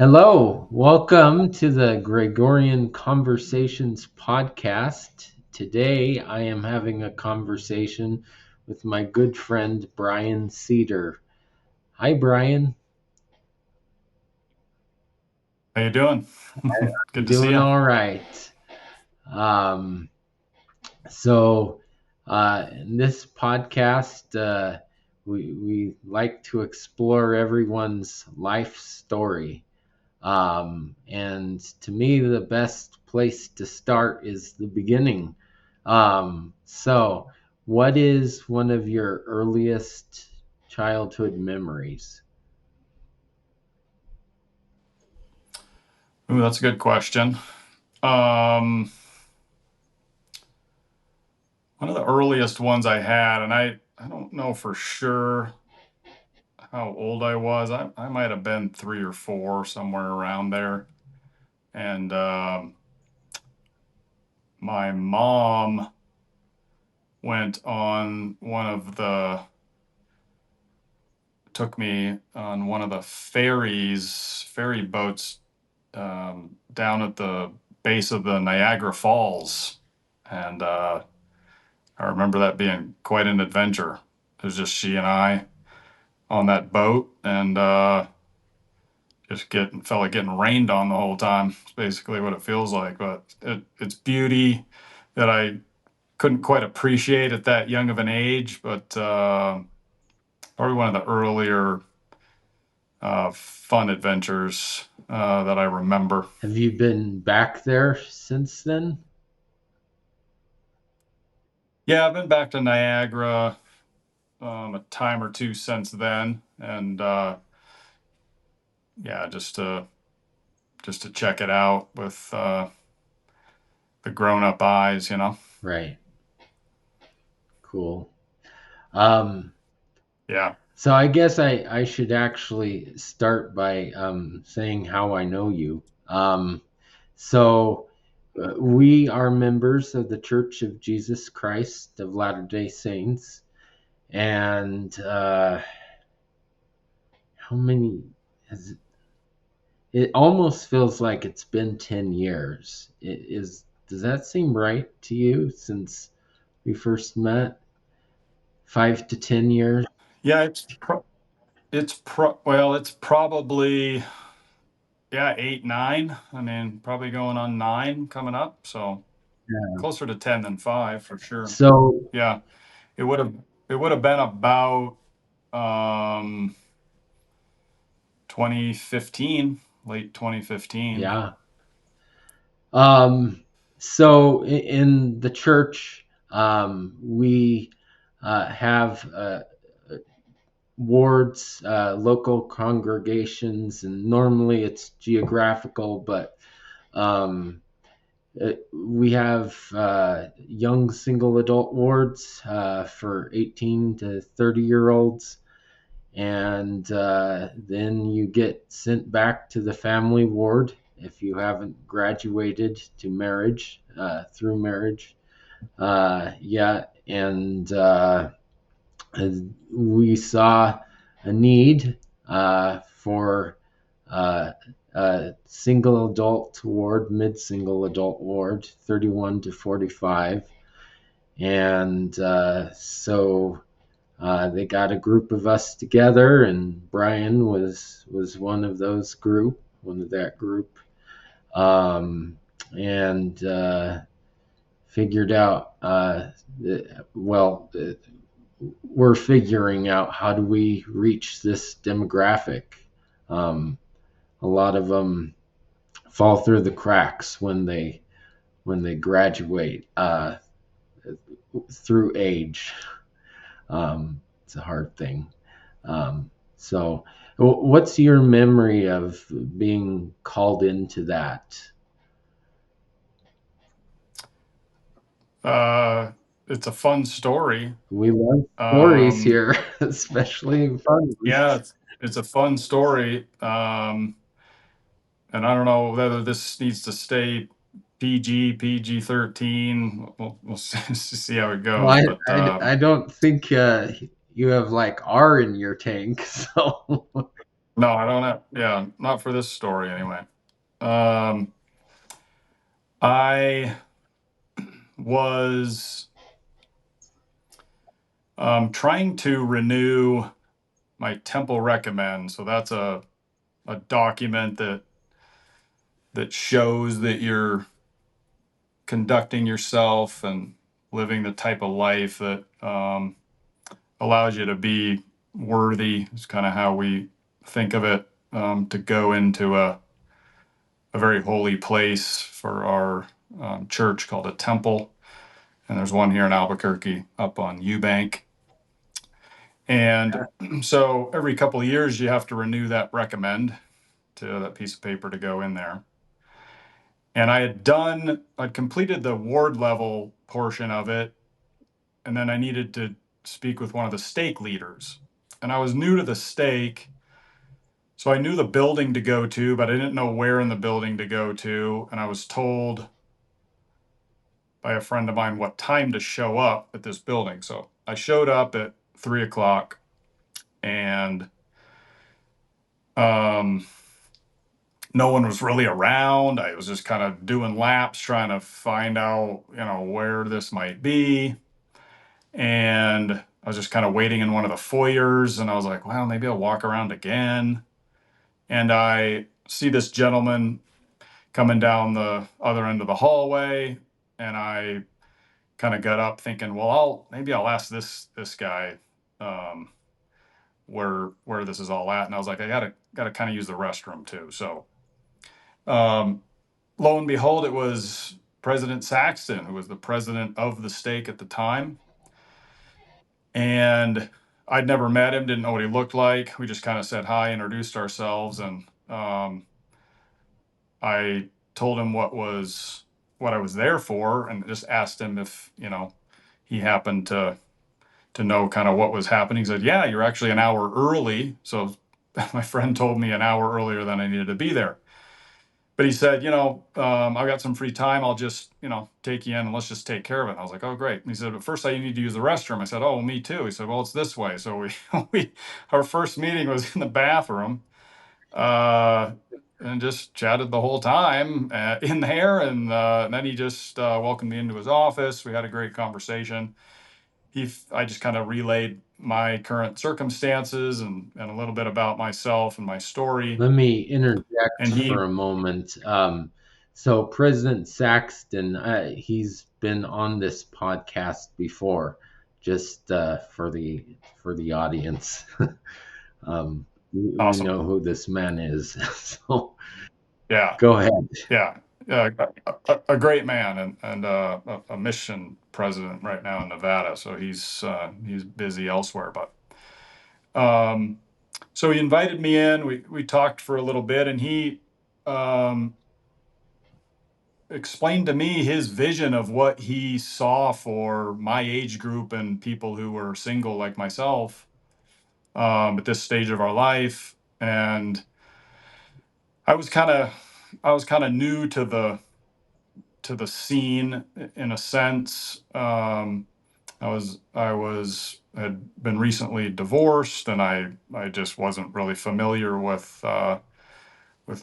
Hello, welcome to the Gregorian Conversations podcast. Today I am having a conversation with my good friend Brian Seader. Hi, Brian. How you doing? Good to see Doing you. all right. Um, in this podcast, we like to explore everyone's life story. And to me, the best place to start is the beginning. What is one of your earliest childhood memories? Ooh, that's a good question. Um, One of the earliest ones I had, and I don't know for sure how old I was. I might have been 3 or 4, somewhere around there. And my mom went on took me on one of the ferry boats down at the base of the Niagara Falls. And I remember that being quite an adventure. It was just she and I on that boat, and just getting felt like getting rained on the whole time. It's basically what it feels like. But it's beauty that I couldn't quite appreciate at that young of an age. But probably one of the earlier fun adventures that I remember. Have you been back there since then? Yeah, I've been back to Niagara a time or two since then, and yeah, just to check it out with the grown-up eyes. Right. Cool. Um, Yeah. so I guess I should actually start by saying how I know you. So we are members of the Church of Jesus Christ of Latter-day Saints. And how many has it almost feels like it's been 10 years. Does that seem right to you since we first met? 5 to 10 years? Yeah, it's probably, yeah, 8, 9. I mean, probably going on 9 coming up, so Yeah. closer to 10 than 5 for sure. So, Yeah. It would have it would have been about um 2015, late 2015. yeah. Um, in the church, we have wards, local congregations, and normally it's geographical, but um, we have young single adult wards for 18 to 30-year-olds, and then you get sent back to the family ward if you haven't graduated to marriage, through marriage yet. And we saw a need for single adult ward, mid single adult ward, 31 to 45. And they got a group of us together, and Brian was one of that group, and figured out. We're figuring out how do we reach this demographic. Um, a lot of them fall through the cracks when they graduate through age. It's a hard thing. What's your memory of being called into that? Uh it's a fun story. We love stories Um here, especially fun yeah, ones. it's a fun story. And I don't know whether this needs to stay PG 13. We'll see how it Well, goes. But I don't think you have like R in your tank, so No, I don't have. Yeah, not for this story anyway. Um, I was trying to renew my temple recommend. So that's a document that shows that you're conducting yourself and living the type of life that allows you to be worthy. Is kind of how we think of it, to go into a very holy place for our church called a temple. And there's one here in Albuquerque up on Eubank. And so every couple of years, you have to renew that recommend to that piece of paper to go in there. And I'd completed the ward level portion of it. And then I needed to speak with one of the stake leaders. And I was new to the stake. So I knew the building to go to, but I didn't know where in the building to go to. And I was told by a friend of mine what time to show up at this building. So I showed up at 3 o'clock, and um, no one was really around. I was just kind of doing laps trying to find out, where this might be. And I was just kind of waiting in one of the foyers, and I was like, well, maybe I'll walk around again. And I see this gentleman coming down the other end of the hallway, and I kind of got up thinking, well, maybe I'll ask this guy um, where this is all at. And I was like, I gotta kind of use the restroom too. So um, lo and behold, it was President Saxton, who was the president of the stake at the time. And I'd never met him, didn't know what he looked like. We just kind of said hi, introduced ourselves, and I told him what I was there for, and just asked him if he happened to know kind of what was happening. He said, "Yeah, you're actually an hour early." So my friend told me an hour earlier than I needed to be there. But he said, I've got some free time. I'll just, take you in and let's just take care of it. And I was like, oh, great. And he said, but first I need to use the restroom. I said, oh, me too. He said, well, it's this way. So our first meeting was in the bathroom, uh, and just chatted the whole time in there. And then he just welcomed me into his office. We had a great conversation. I just kind of relayed my current circumstances and a little bit about myself and my story. Let me interject And he, for a moment. So President Saxton, he's been on this podcast before, just for the audience. We awesome. know who this man is. So Yeah. go ahead. Yeah, a great man, and a mission president right now in Nevada. So he's busy elsewhere, but um, so he invited me in. We talked for a little bit, and he um, explained to me his vision of what he saw for my age group and people who were single like myself at this stage of our life. And I was kind of I was kind of new to the scene in a sense. Had been recently divorced, and I just wasn't really familiar with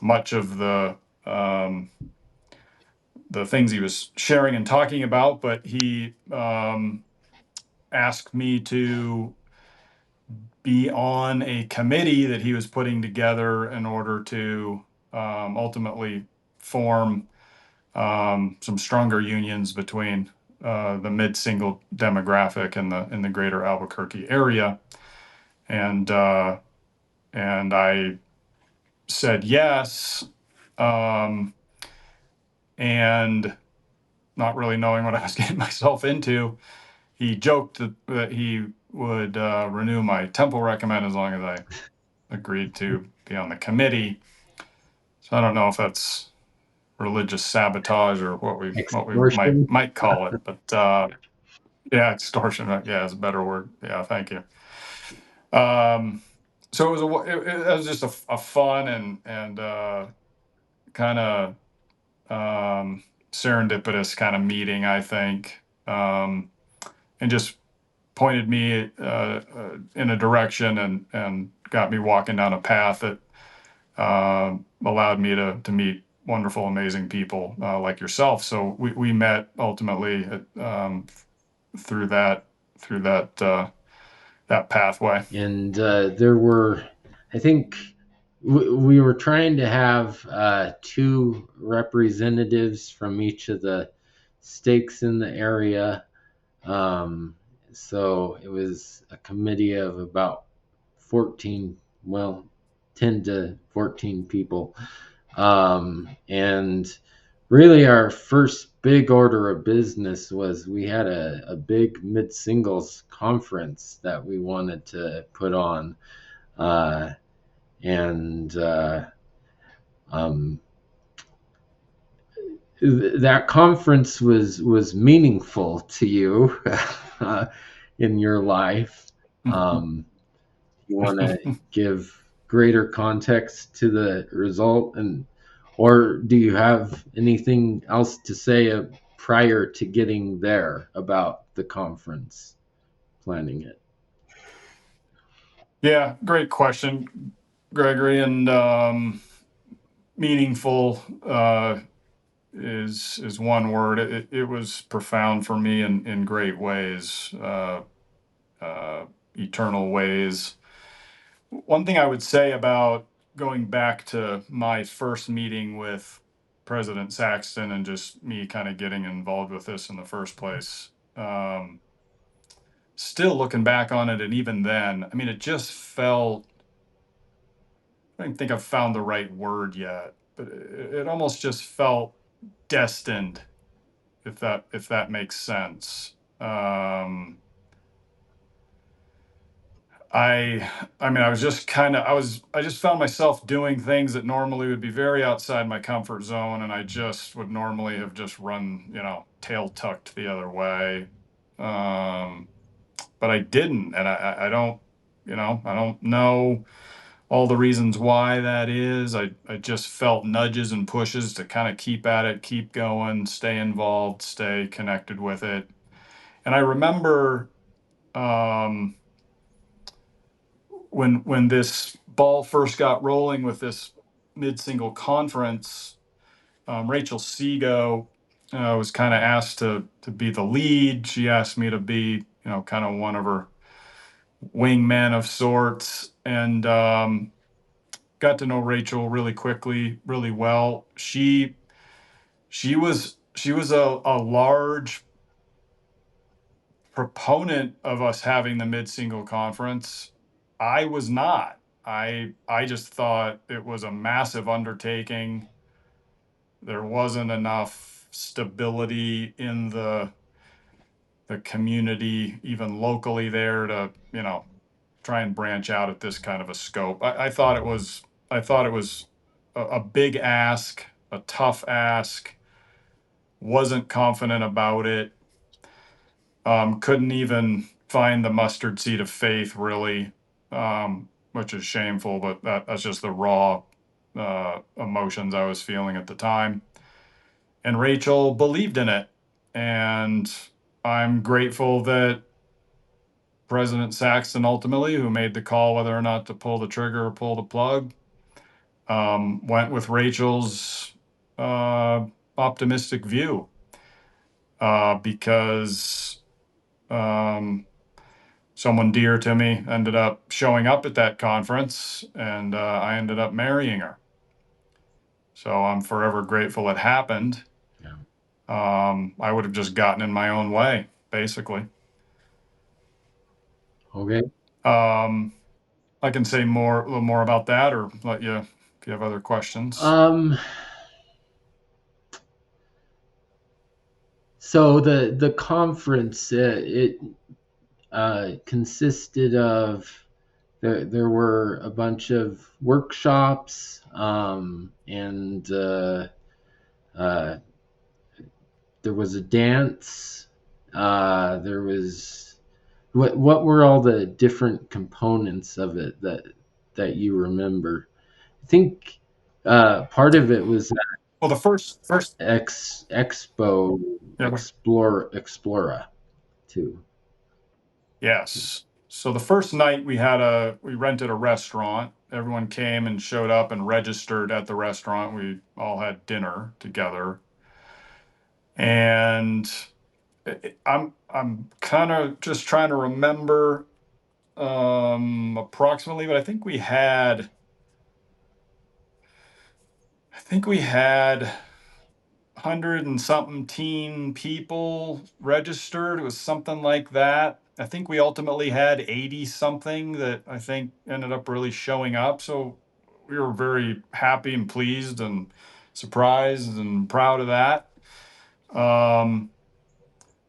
much of the things he was sharing and talking about. But he asked me to be on a committee that he was putting together in order to ultimately form some stronger unions between the mid-single demographic in the greater Albuquerque area, and I said yes, and not really knowing what I was getting myself into. He joked that he would renew my temple recommend as long as I agreed to be on the committee. So I don't know if that's religious sabotage or what we Extortion. might call it, but yeah, extortion. Yeah, is a better word. Yeah, thank you. Um, so it was just a fun and kind of serendipitous kind of meeting, I think, and just pointed me in a direction and got me walking down a path that allowed me to meet wonderful, amazing people like yourself. So we met ultimately through that pathway. And there were, I think, we were trying to have two representatives from each of the stakes in the area. Um, so it was a committee of about 14, well, 10 to 14 people. And really, our first big order of business was we had a big mid singles conference that we wanted to put on. Uh, and um, that conference was meaningful to you in your life. Um, you want to give greater context to the result, and or do you have anything else to say prior to getting there about the conference planning it? Yeah, great question, Gregory. And meaningful is one word. It was profound for me in great ways, uh, eternal ways. One thing I would say about going back to my first meeting with President Saxton and just me kind of getting involved with this in the first place. Still looking back on it, and even then, I mean, it just felt, I don't think I've found the right word yet, but it almost just felt destined, if that makes sense. I I mean, I was just kind of I just found myself doing things that normally would be very outside my comfort zone, and I just would normally have just run, tail tucked the other way. Um, but I didn't, and I don't, I don't know all the reasons why that is. I just felt nudges and pushes to kind of keep at it, keep going, stay involved, stay connected with it. And I remember um, when this ball first got rolling with this mid-single conference, Rachel Sego was kind of asked to be the lead. She asked me to be, kind of one of her wingmen of sorts, and got to know Rachel really quickly, really well. She was a large proponent of us having the mid-single conference. I was not. I just thought it was a massive undertaking. There wasn't enough stability in the community, even locally there, to try and branch out at this kind of a scope. I thought it was a big ask, a tough ask. Wasn't confident about it. Couldn't even find the mustard seed of faith, really, which is shameful, but that's just the raw emotions I was feeling at the time. And Rachel believed in it. And I'm grateful that President Saxton ultimately, who made the call whether or not to pull the trigger or pull the plug, went with Rachel's uh, optimistic view because someone dear to me ended up showing up at that conference, and I ended up marrying her. So I'm forever grateful it happened. Yeah. I would have just gotten in my own way, basically. Okay. Um, I can say a little more about that, or let you if you have other questions. Um, so the conference, it consisted of, there were a bunch of workshops, and uh, there was a dance. There was, what were all the different components of it that you remember? I think part of it was Well, the first, Expo yeah, Explora too. yes. So the first night we rented a restaurant. Everyone came and showed up and registered at the restaurant. We all had dinner together. And I'm kind of just trying to remember approximately, but I think we had 100 and something teen people registered. It was something like that. I think we ultimately had 80 something that I think ended up really showing up. So we were very happy and pleased and surprised and proud of that. Um,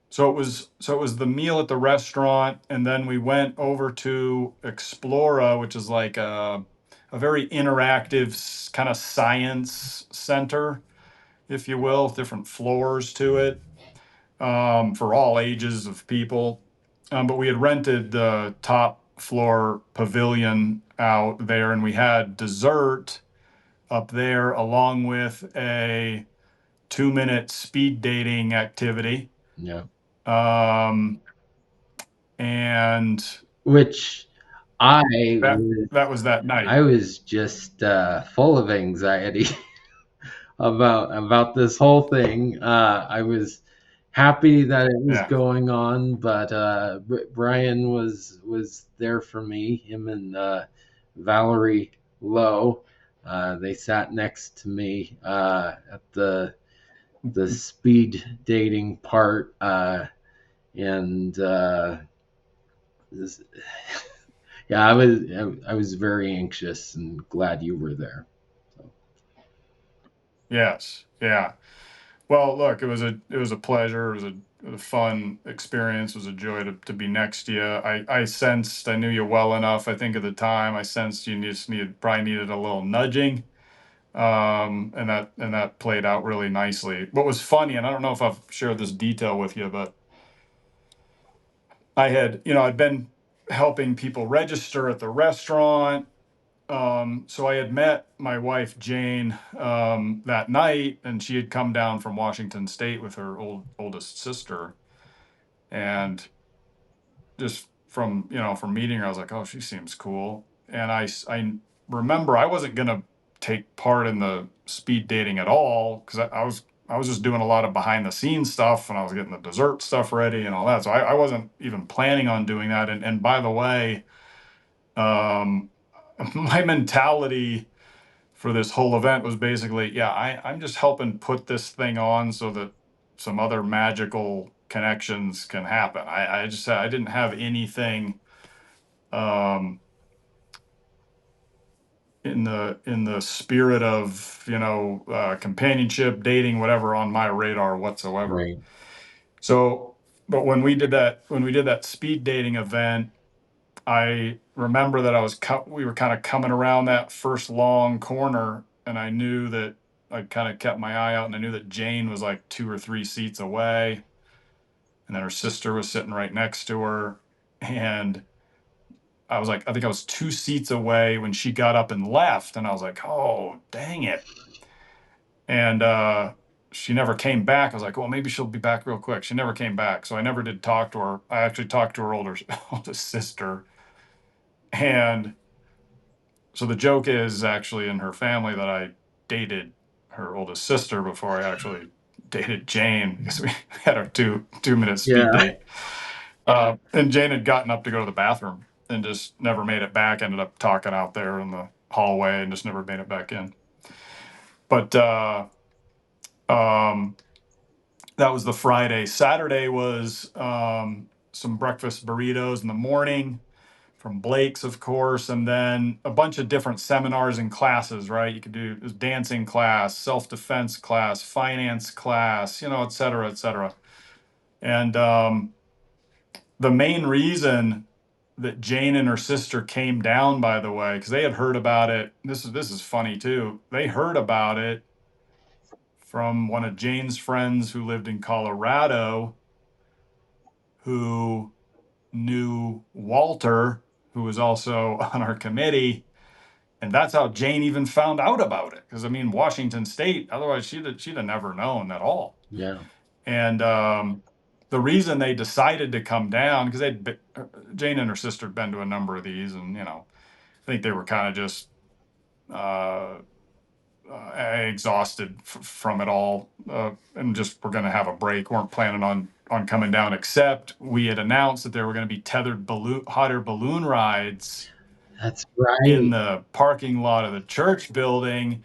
so it was the meal at the restaurant, and then we went over to Explora, which is like a very interactive kind of science center, if you will, with different floors to it, for all ages of people. But we had rented the top floor pavilion out there, and we had dessert up there along with a 2-minute speed dating activity. Yeah. Um, and Which I that was that was that night. I was just full of anxiety about this whole thing. I was happy that it was Yeah. going on, but Brian was there for me. Him and Valerie Lowe. They sat next to me at the speed dating part, and this, yeah, I was very anxious and glad you were there. So, Yes. Yeah. Well, look, it was a pleasure. It was a fun experience. It was a joy to be next to you. I sensed I knew you well enough. I think at the time I sensed you just probably needed a little nudging. And that played out really nicely. What was funny, and I don't know if I've shared this detail with you, but I'd been helping people register at the restaurant. So I had met my wife Jane that night, and she had come down from Washington State with her oldest sister, and just from meeting her, I was like, oh, she seems cool. And I remember I wasn't gonna take part in the speed dating at all because I was just doing a lot of behind the scenes stuff, and I was getting the dessert stuff ready and all that. So I wasn't even planning on doing that. And by the way, um, my mentality for this whole event was basically, yeah, I'm just helping put this thing on so that some other magical connections can happen. I just said I didn't have anything um, in the spirit of companionship, dating, whatever on my radar whatsoever. right. So, but when we did that speed dating event, I remember that we were kind of coming around that first long corner, and I knew that I'd kind of kept my eye out, and I knew that Jane was like 2 or 3 seats away, and then her sister was sitting right next to her, and I think I was 2 seats away when she got up and left, and I was like, oh, dang it. And she never came back. I was like, well, maybe she'll be back real quick. She never came back, so I never did talk to her. I actually talked to her oldest sister, and so the joke is actually in her family that I dated her oldest sister before I actually dated Jane because we had our 2 minute speed Yeah. date. And Jane had gotten up to go to the bathroom and just never made it back. Ended up talking out there in the hallway and just never made it back in. But um, that was the Friday. Saturday was some breakfast burritos in the morning from Blake's, of course, and then a bunch of different seminars and classes, right? You could do dancing class, self-defense class, finance class, et cetera, et cetera. And the main reason that Jane and her sister came down, by the way, because they had heard about it. This is funny too. They heard about it from one of Jane's friends who lived in Colorado, who knew Walter, who was also on our committee. And that's how Jane even found out about it. Because I mean, Washington State, otherwise she'd have never known at all. Yeah. And the reason they decided to come down, because Jane and her sister had been to a number of these, and I think they were kind of just uh, exhausted from it all, and just were going to have a break. weren't planning on coming down, except we had announced that there were going to be tethered hot air balloon rides That's in right. the parking lot of the church building.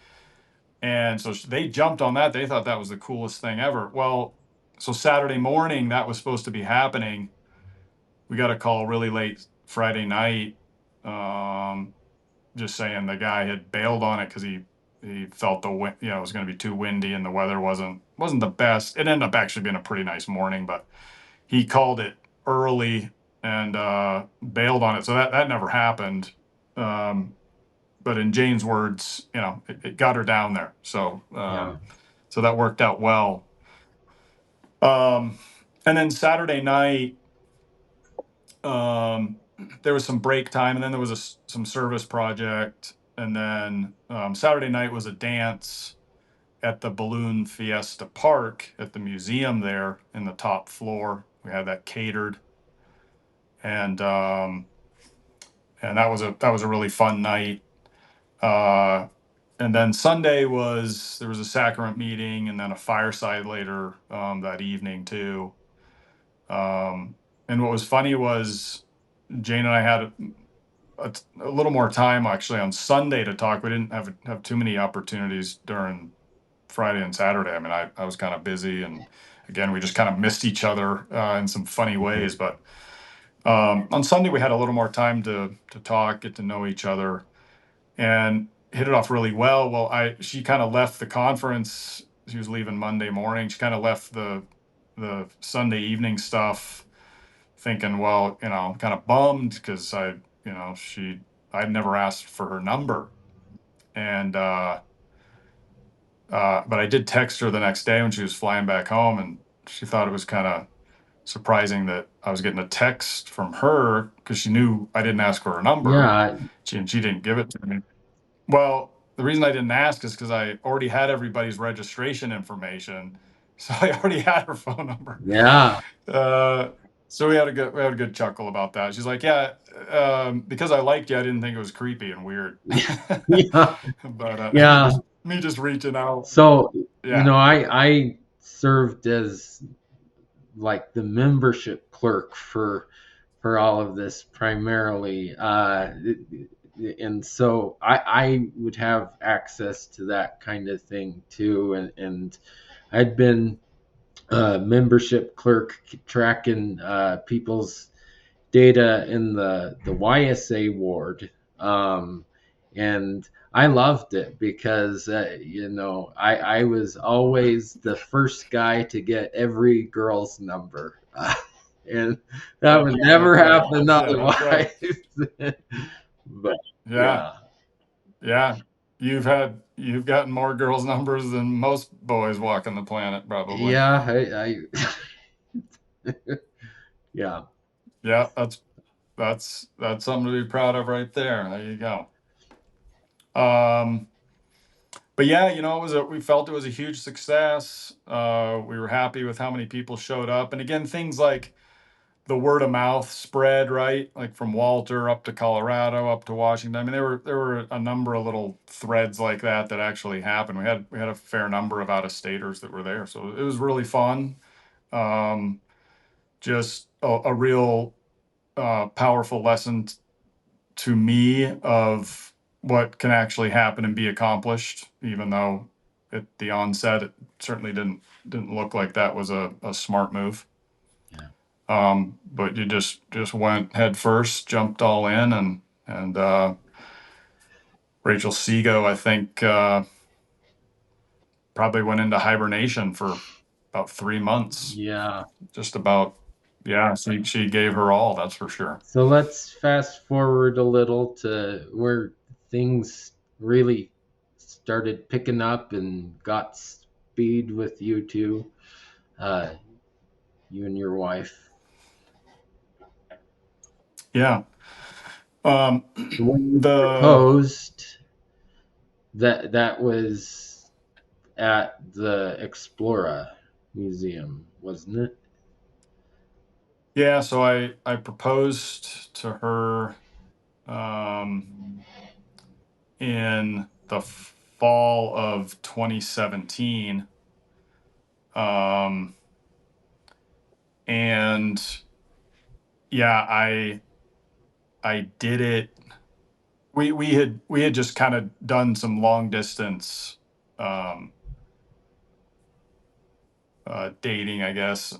And so they jumped on that. They thought that was the coolest thing ever. Well, so Saturday morning that was supposed to be happening. We got a call really late Friday night, um, just saying the guy had bailed on it because he felt the wind, it was going to be too windy and the weather wasn't the best. It ended up actually being a pretty nice morning, but he called it early and bailed on it. So that never happened. Um, but in Jane's words, it got her down there. Yeah. So that worked out well. Um, and then Saturday night, um, there was some break time, and then there was some service project, and then Saturday night was a dance at the Balloon Fiesta Park at the museum there in the top floor. We had that catered, and that was a really fun night. Uh, and then Sunday there was a sacrament meeting, and then a fireside later that evening too. And what was funny was Jane and I had a little more time actually on Sunday to talk. We didn't have too many opportunities during Friday and Saturday. I mean, I was kind of busy, and again, we just kind of missed each other in some funny Mhm. ways. But on Sunday, we had a little more time to talk, get to know each other, and hit it off really well. Well, she kind of left the conference. She was leaving Monday morning. She kind of left the Sunday evening stuff, thinking, well, kind of bummed because I'd never asked for her number, and but I did text her the next day when she was flying back home, and she thought it was kind of surprising that I was getting a text from her because she knew I didn't ask for her number. Yeah. She didn't give it to me. Well, the reason I didn't ask is because I already had everybody's registration information, so I already had her phone number. Yeah. Uh, so we had a good chuckle about that. She's like, "Yeah, because I liked you, I didn't think it was creepy and weird." Yeah. But Yeah. me just reaching out, So, yeah, I served as like the membership clerk for all of this primarily, and so I would have access to that kind of thing too, and I'd been a membership clerk tracking people's data in the YSA ward, um, and I loved it because I was always the first guy to get every girl's number, and that would never that's right. happen Yeah, that's right. otherwise. But Yeah, yeah, yeah. You've gotten more girls' numbers than most boys walking the planet, probably. yeah, yeah, Yeah, that's something to be proud of right there. There you go. Um, but yeah, we felt it was a huge success. We were happy with how many people showed up, and again, things like the word of mouth spread, right? Like from Walter up to Colorado, up to Washington. I mean, there were a number of little threads like that actually happened. We had a fair number of out of staters that were there, so it was really fun. Um, just a real powerful lesson to me of what can actually happen and be accomplished, even though at the onset it certainly didn't look like that was a smart move. yeah, But you just went head first, jumped all in, and Rachel Sego, I think, probably went into hibernation for about 3 months. yeah. Just about, yeah. She gave her all, that's for sure. So let's fast forward a little to where things really started picking up and got speed with you two, uh, you and your wife. Yeah. Um, So when you the proposed, that was at the Explora Museum, wasn't it? Yeah, so I proposed to her um, in the fall of 2017, and yeah, I did it. We had just kind of done some long distance um, dating, I guess,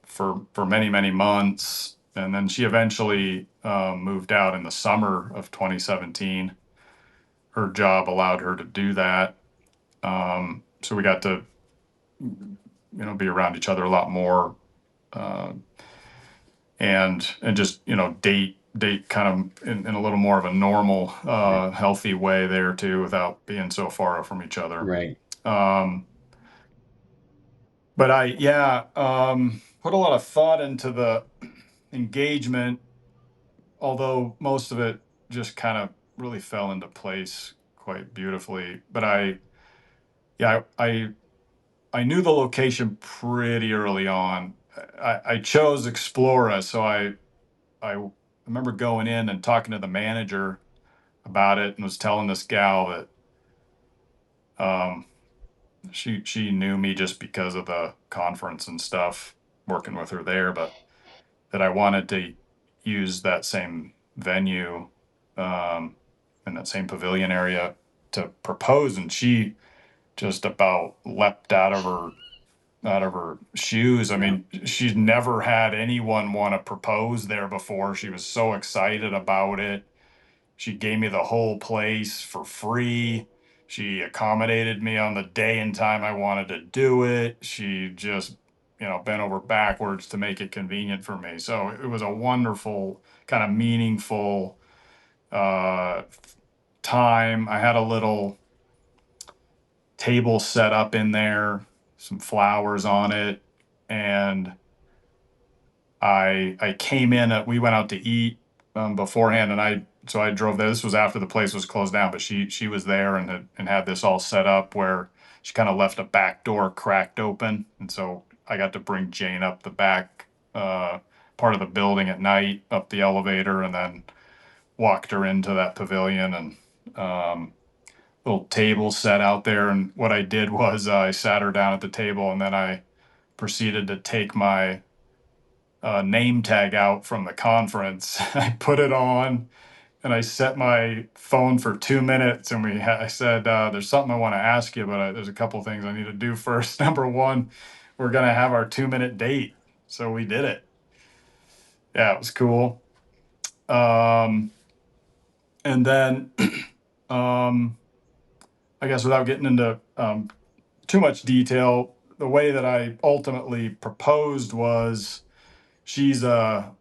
for many months, and then she eventually moved out in the summer of 2017. Her job allowed her to do that, so we got to be around each other a lot more, uh, and just date kind of in a little more of a normal, Right. healthy way there too, without being so far from each other. Right. Um, but I yeah put a lot of thought into the engagement, although most of it just kind of really fell into place quite beautifully. But yeah, I knew the location pretty early on. I chose Explora, so I remember going in and talking to the manager about it, and was telling this gal that um, she knew me just because of the conference and stuff, working with her there, but that I wanted to use that same venue, um, in that same pavilion area to propose, and she just about leapt out of her shoes. I Yeah. mean, she's never had anyone want to propose there before. She was so excited about it. She gave me the whole place for free. She accommodated me on the day and time I wanted to do it. She just, bent over backwards to make it convenient for me. So it was a wonderful, kind of meaningful uh, time. I had a little table set up in there, some flowers on it, and I came in. We went out to eat beforehand, and I drove there. This was after the place was closed down, but she was there and had this all set up where she kind of left a back door cracked open, and so I got to bring Jane up the back part of the building at night, up the elevator, and then walked her into that pavilion, and little table set out there. And what I did was I sat her down at the table, and then I proceeded to take my name tag out from the conference. I put it on, and I set my phone for 2 minutes. And I said, "There's something I want to ask you, but there's a couple things I need to do first." Number one, we're gonna have our 2-minute date, so we did it. Yeah, it was cool. Um, and then, um, I guess without getting into too much detail, the way that I ultimately proposed was she's a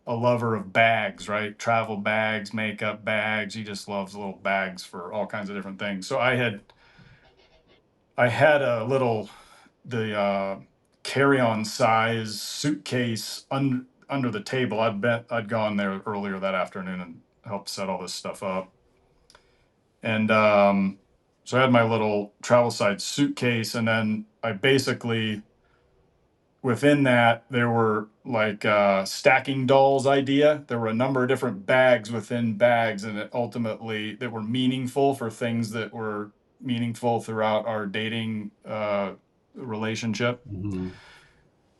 lover of bags, right? Travel bags, makeup bags. She just loves little bags for all kinds of different things. So I had a little the carry-on size suitcase under the table. I'd gone there earlier that afternoon and helped set all this stuff up. And so I had my little travel size suitcase, and then I basically, within that, there were like stacking dolls idea. There were a number of different bags within bags, and it ultimately that were meaningful for things that were meaningful throughout our dating relationship. Hmm.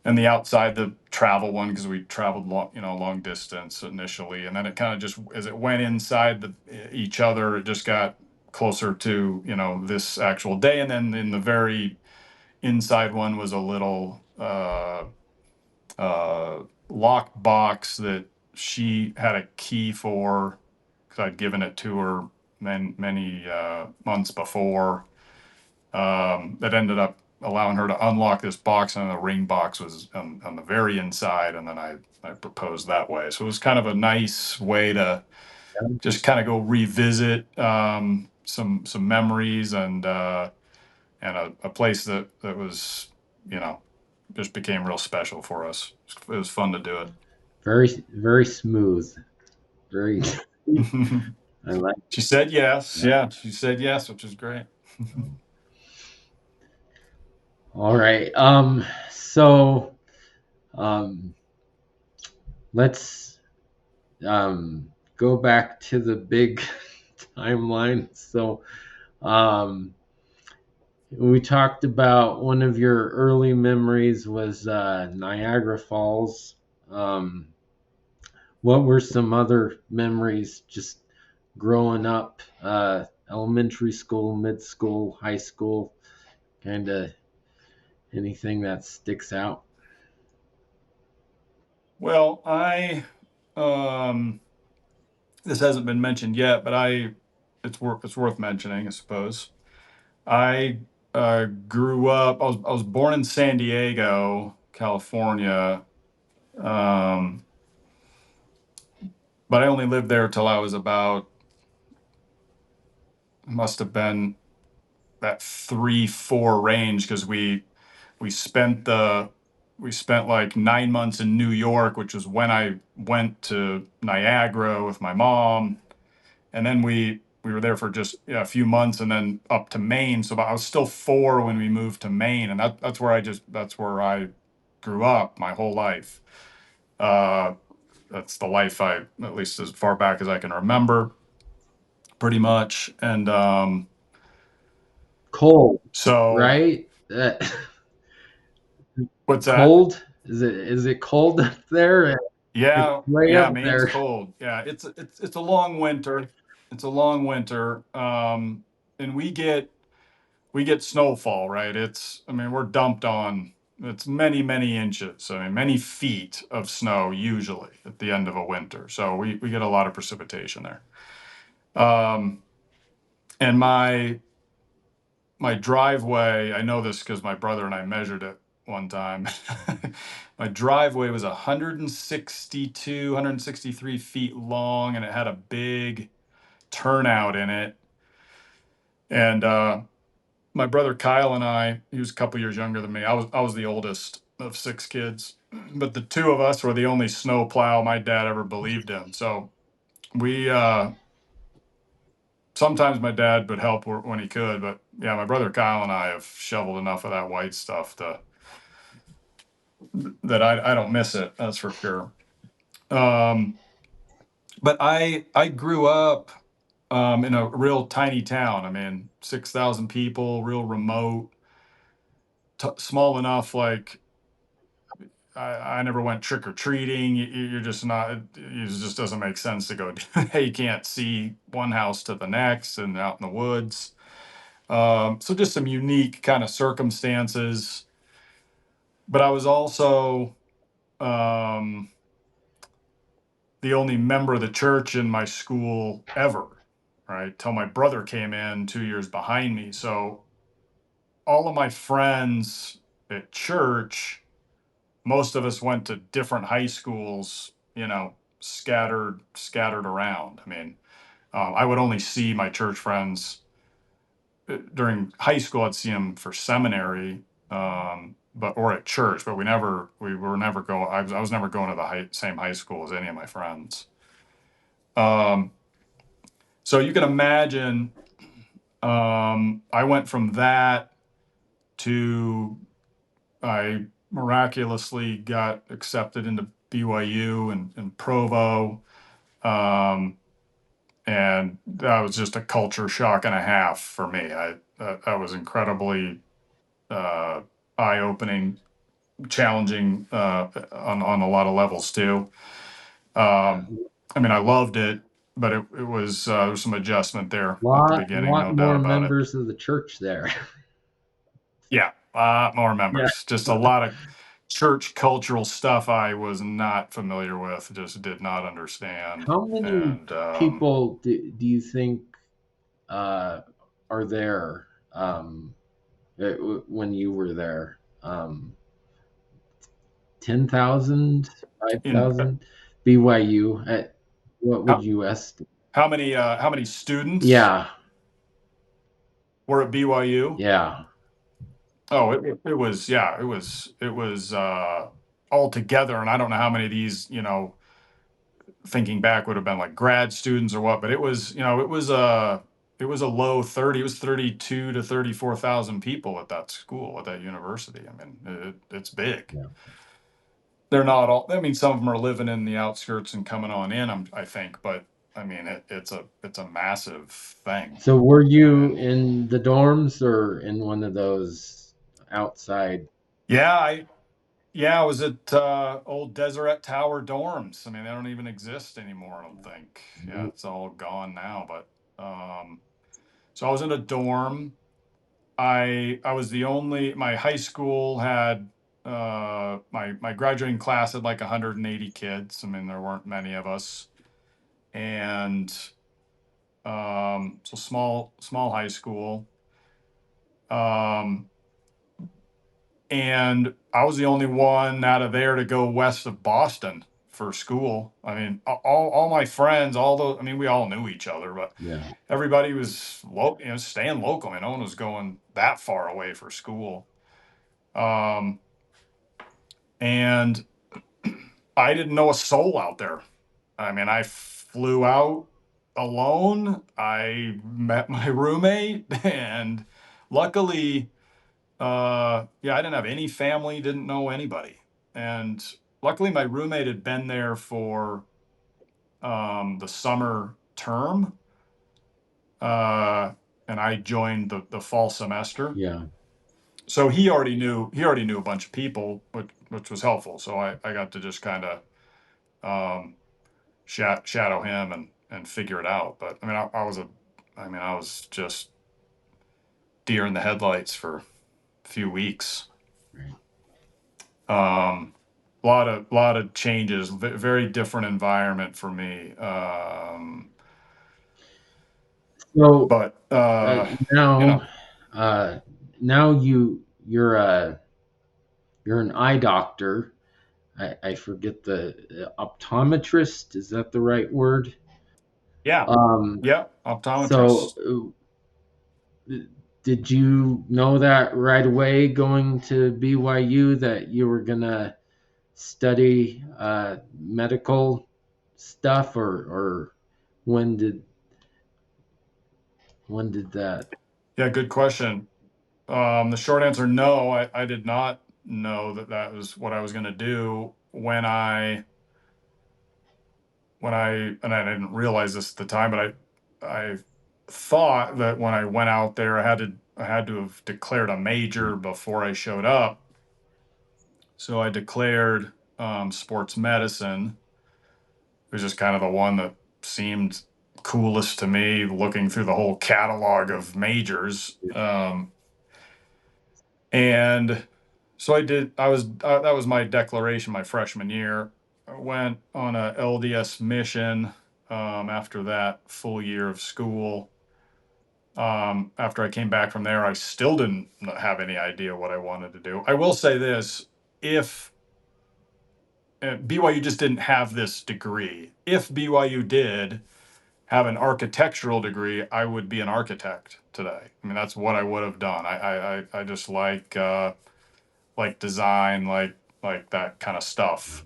And the outside, the travel one, because we traveled long distance initially, and then it kind of just, as it went inside each other, it just got closer to this actual day. And then in the very inside one was a little lock box that she had a key for, because I'd given it to her many months before. That ended up allowing her to unlock this box, and the ring box was on the very inside. And then I proposed that way. So it was kind of a nice way to just kind of go revisit some memories, and a place that was, you know, just became real special for us. It was fun to do Very, very smooth. Very. it. I like. She said yes. Yeah. Yeah, she said yes, which is great. All right. So, um, let's go back to the big timeline. So, um, we talked about one of your early memories was Niagara Falls. Um, what were some other memories just growing up? Elementary school, mid school, high school, kind of anything that sticks out? Well, um, this hasn't been mentioned yet, but it's worth mentioning, I suppose. I grew up. I was born in San Diego, California, um, but I only lived there till I was about, must have been that 3, 4 range, because we spent the we spent like 9 months in New York, which was when I went to Niagara with my mom, and then we were there for just, yeah, a few months, and then up to Maine. So I was still 4 when we moved to Maine, and that's where I grew up my whole life. Uh, that's the life I, at least as far back as I can remember, pretty much. And Cold, so right? what's that? Cold? Is it cold up there? It's Yeah, way yeah, up Maine's there. cold. Yeah, it's a long winter. It's a long winter. And we get snowfall, right? It's, I mean, we're dumped on, it's many, many inches. I mean, many feet of snow usually at the end of a winter. So we get a lot of precipitation there. Um, and my driveway, I know this because my brother and I measured it one time. My driveway was 162, 163 feet long, and it had a big turnout in it. And my brother Kyle and I, he was a couple years younger than me. I was the oldest of 6 kids, but the two of us were the only snow plow my dad ever believed in. So we sometimes my dad would help when he could, but yeah, my brother Kyle and I have shoveled enough of that white stuff to that I don't miss it. That's for sure. Um, but I grew up in a real tiny town. I mean, 6,000 people, real remote, small enough. Like I never went trick or treating. You're just not. It just doesn't make sense to go. Hey, you can't see one house to the next, and out in the woods. So just some unique kind of circumstances. But I was also um, the only member of the church in my school ever, right? Till my brother came in 2 years behind me. So all of my friends at church, most of us went to different high schools, scattered around. I mean, I would only see my church friends during high school. I'd see them for seminary, but or at church, but we were never going. I was never going to the same high school as any of my friends. Um, so you can imagine, I went from that to I miraculously got accepted into BYU and Provo. Um, and that was just a culture shock and a half for me. That was incredibly uh, eye opening, challenging on a lot of levels too. Um, I mean, I loved it, but it was there was some adjustment there at the beginning, Lot no doubt more about it. members of the church there. Yeah, a lot more Yeah. members. Just a lot of church cultural stuff I was not familiar with, just did not understand. How many And people do you think uh, are there when you were there? 10,000, five in thousand. BYU. What would how, you estimate? how many students Yeah, were at BYU? yeah, Oh, it was, yeah, it was all together, and I don't know how many of these, thinking back, would have been like grad students or what, but it was, it was a low 30, it was 32 to 34,000 people at that school, at that university. I mean, it's big. yeah. they're not all. I mean, some of them are living in the outskirts and coming on in. I think, but I mean, it's a massive thing. So were you And in the dorms or in one of those outside? yeah, I was at old Deseret Tower dorms. I mean, they don't even exist anymore. I don't think. Yeah, it's all gone now. But so I was in a dorm. I was the only. My high school had my graduating class had like 180 kids. I mean, there weren't many of us, and so small high school. Um, and I was the only one out of there to go west of Boston for school. I mean, all my friends, all those, I mean, we all knew each other, but Yeah, everybody was staying local. I mean, no one was going that far away for school. Um, and I didn't know a soul out there. I mean, I flew out alone. I met my roommate, and luckily, yeah, I didn't have any family, didn't know anybody. And luckily, my roommate had been there for the summer term, uh, and I joined the fall semester. yeah, So he already knew a bunch of people, which was helpful. So I got to just kind of um, shadow him and figure it out. But I mean, I was just deer in the headlights for a few weeks. right. Um, lot of changes, very different environment for me. So But you know, now, uh, now you're an eye doctor. I forget the optometrist. Is that the right word? yeah, Um, yeah, so optometrist. did you know that right away going to BYU that you were gonna study medical stuff, or when did when did that? Yeah, good question. The short answer, no, I did not know that that was what I was going to do and I didn't realize this at the time, but I thought that when I went out there, I had to have declared a major before I showed up. So I declared sports medicine. It was just kind of the one that seemed coolest to me, looking through the whole catalog of majors. And so I did. I was that was my declaration my freshman year. I went on a LDS mission after that full year of school. After I came back from there, I still didn't have any idea what I wanted to do. I will say this: if BYU just didn't have this degree, if BYU did have an architectural degree, I would be an architect today. I mean, that's what I would have done. I just like design, like that kind of stuff.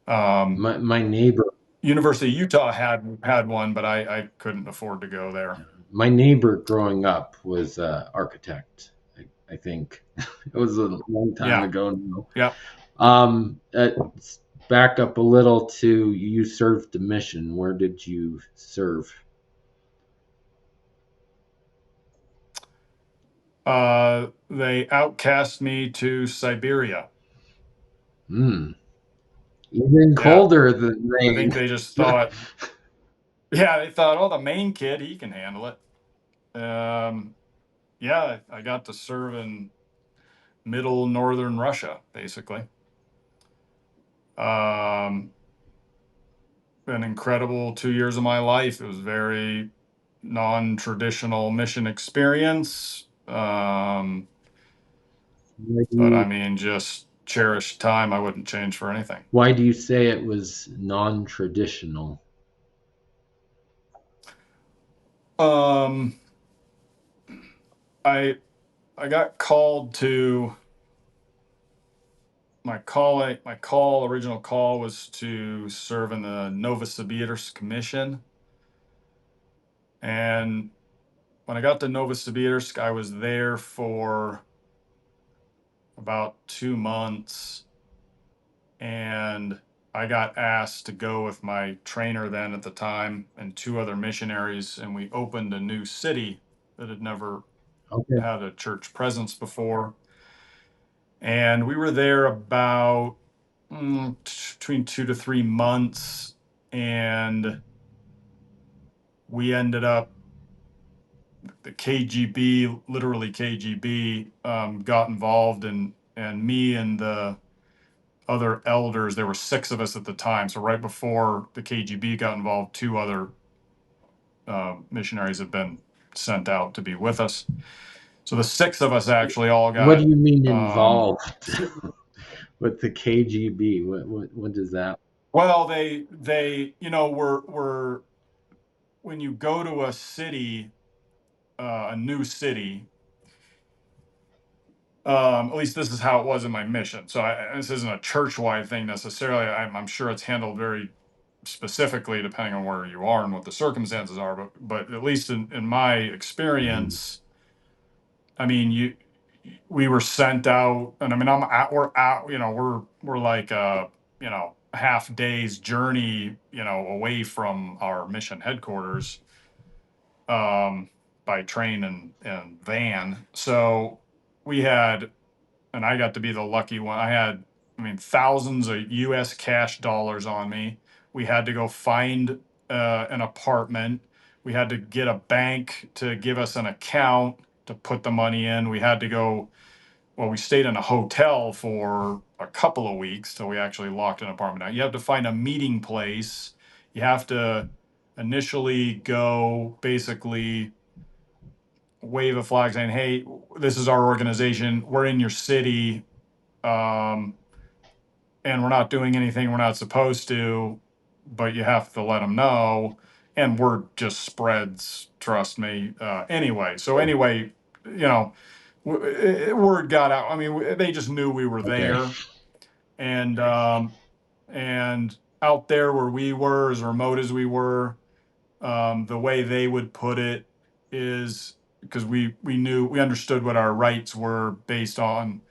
Um, My neighbor, University of Utah had one, but I couldn't afford to go there. my neighbor growing up was architect. I think it was a long time Yeah, ago now. yeah. Back up a little to you served the mission. Where did you serve? They outcast me to Siberia. Hmm. Even Yeah, colder than I think Maine. they just thought, yeah, they thought, oh, the main kid, he can handle it. Yeah, I got to serve in middle northern Russia, basically. Um, an incredible 2 years of my life. It was very non-traditional mission experience. Why do But I you, mean, just cherished time I wouldn't change for anything. why do you say it was non-traditional? Um, I I got called to original call was to serve in the Novosibirsk mission. And when I got to Novosibirsk, I was there for about 2 months. and I got asked to go with my trainer then at the time and two other missionaries, and we opened a new city that had never Okay. had a church presence before. And we were there about between 2 to 3 months, and we ended up the KGB, literally KGB, got involved, and me and the other elders. There were six of us at the time. So right before the KGB got involved, two other missionaries had been sent out to be with us. So the six of us actually all What do got. you mean Um, involved with the KGB? What does that? well, they were when you go to a city, a new city. At least this is how it was in my mission. So this isn't a church-wide thing necessarily. I'm sure it's handled very specifically depending on where you are and what the circumstances are. But at least in my Mhm. experience, I mean, we were sent out, and I mean, we're out, we're like a half day's journey, away from our mission headquarters, um, by train and van. So we had, and I got to be the lucky one. I mean, thousands of U.S. cash dollars on me. We had to go find an apartment. We had to get a bank to give us an account to put the money in. We had to go. Well, we stayed in a hotel for a couple of weeks till we actually locked an apartment out. You have to find a meeting place. You have to initially go basically wave a flag saying, "Hey, this is our organization. We're in your city, um, and we're not doing anything we're not supposed to, but you have to let them know." And word just spreads, trust me. Anyway, so Sure. anyway, you know, word got out. I mean, they just knew we were Okay. there, and and out there where we were, as remote as we were, the way they would put it is because we understood what our rights were based on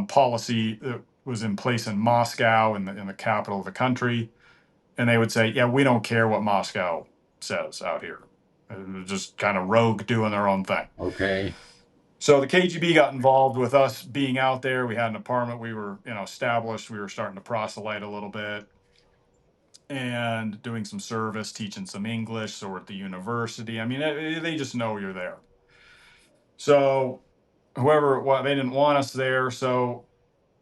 policy that was in place in Moscow, in the capital of the country, and they would say, "Yeah, we don't care what Moscow says out here." It was just kind of rogue doing their own thing. Okay. So the KGB got involved with us being out there. We had an apartment. We were, established. We were starting to proselyte a little bit and doing some service, teaching some English. So we're at the university. I mean, they just know you're there. So whoever, well, they didn't want us there. So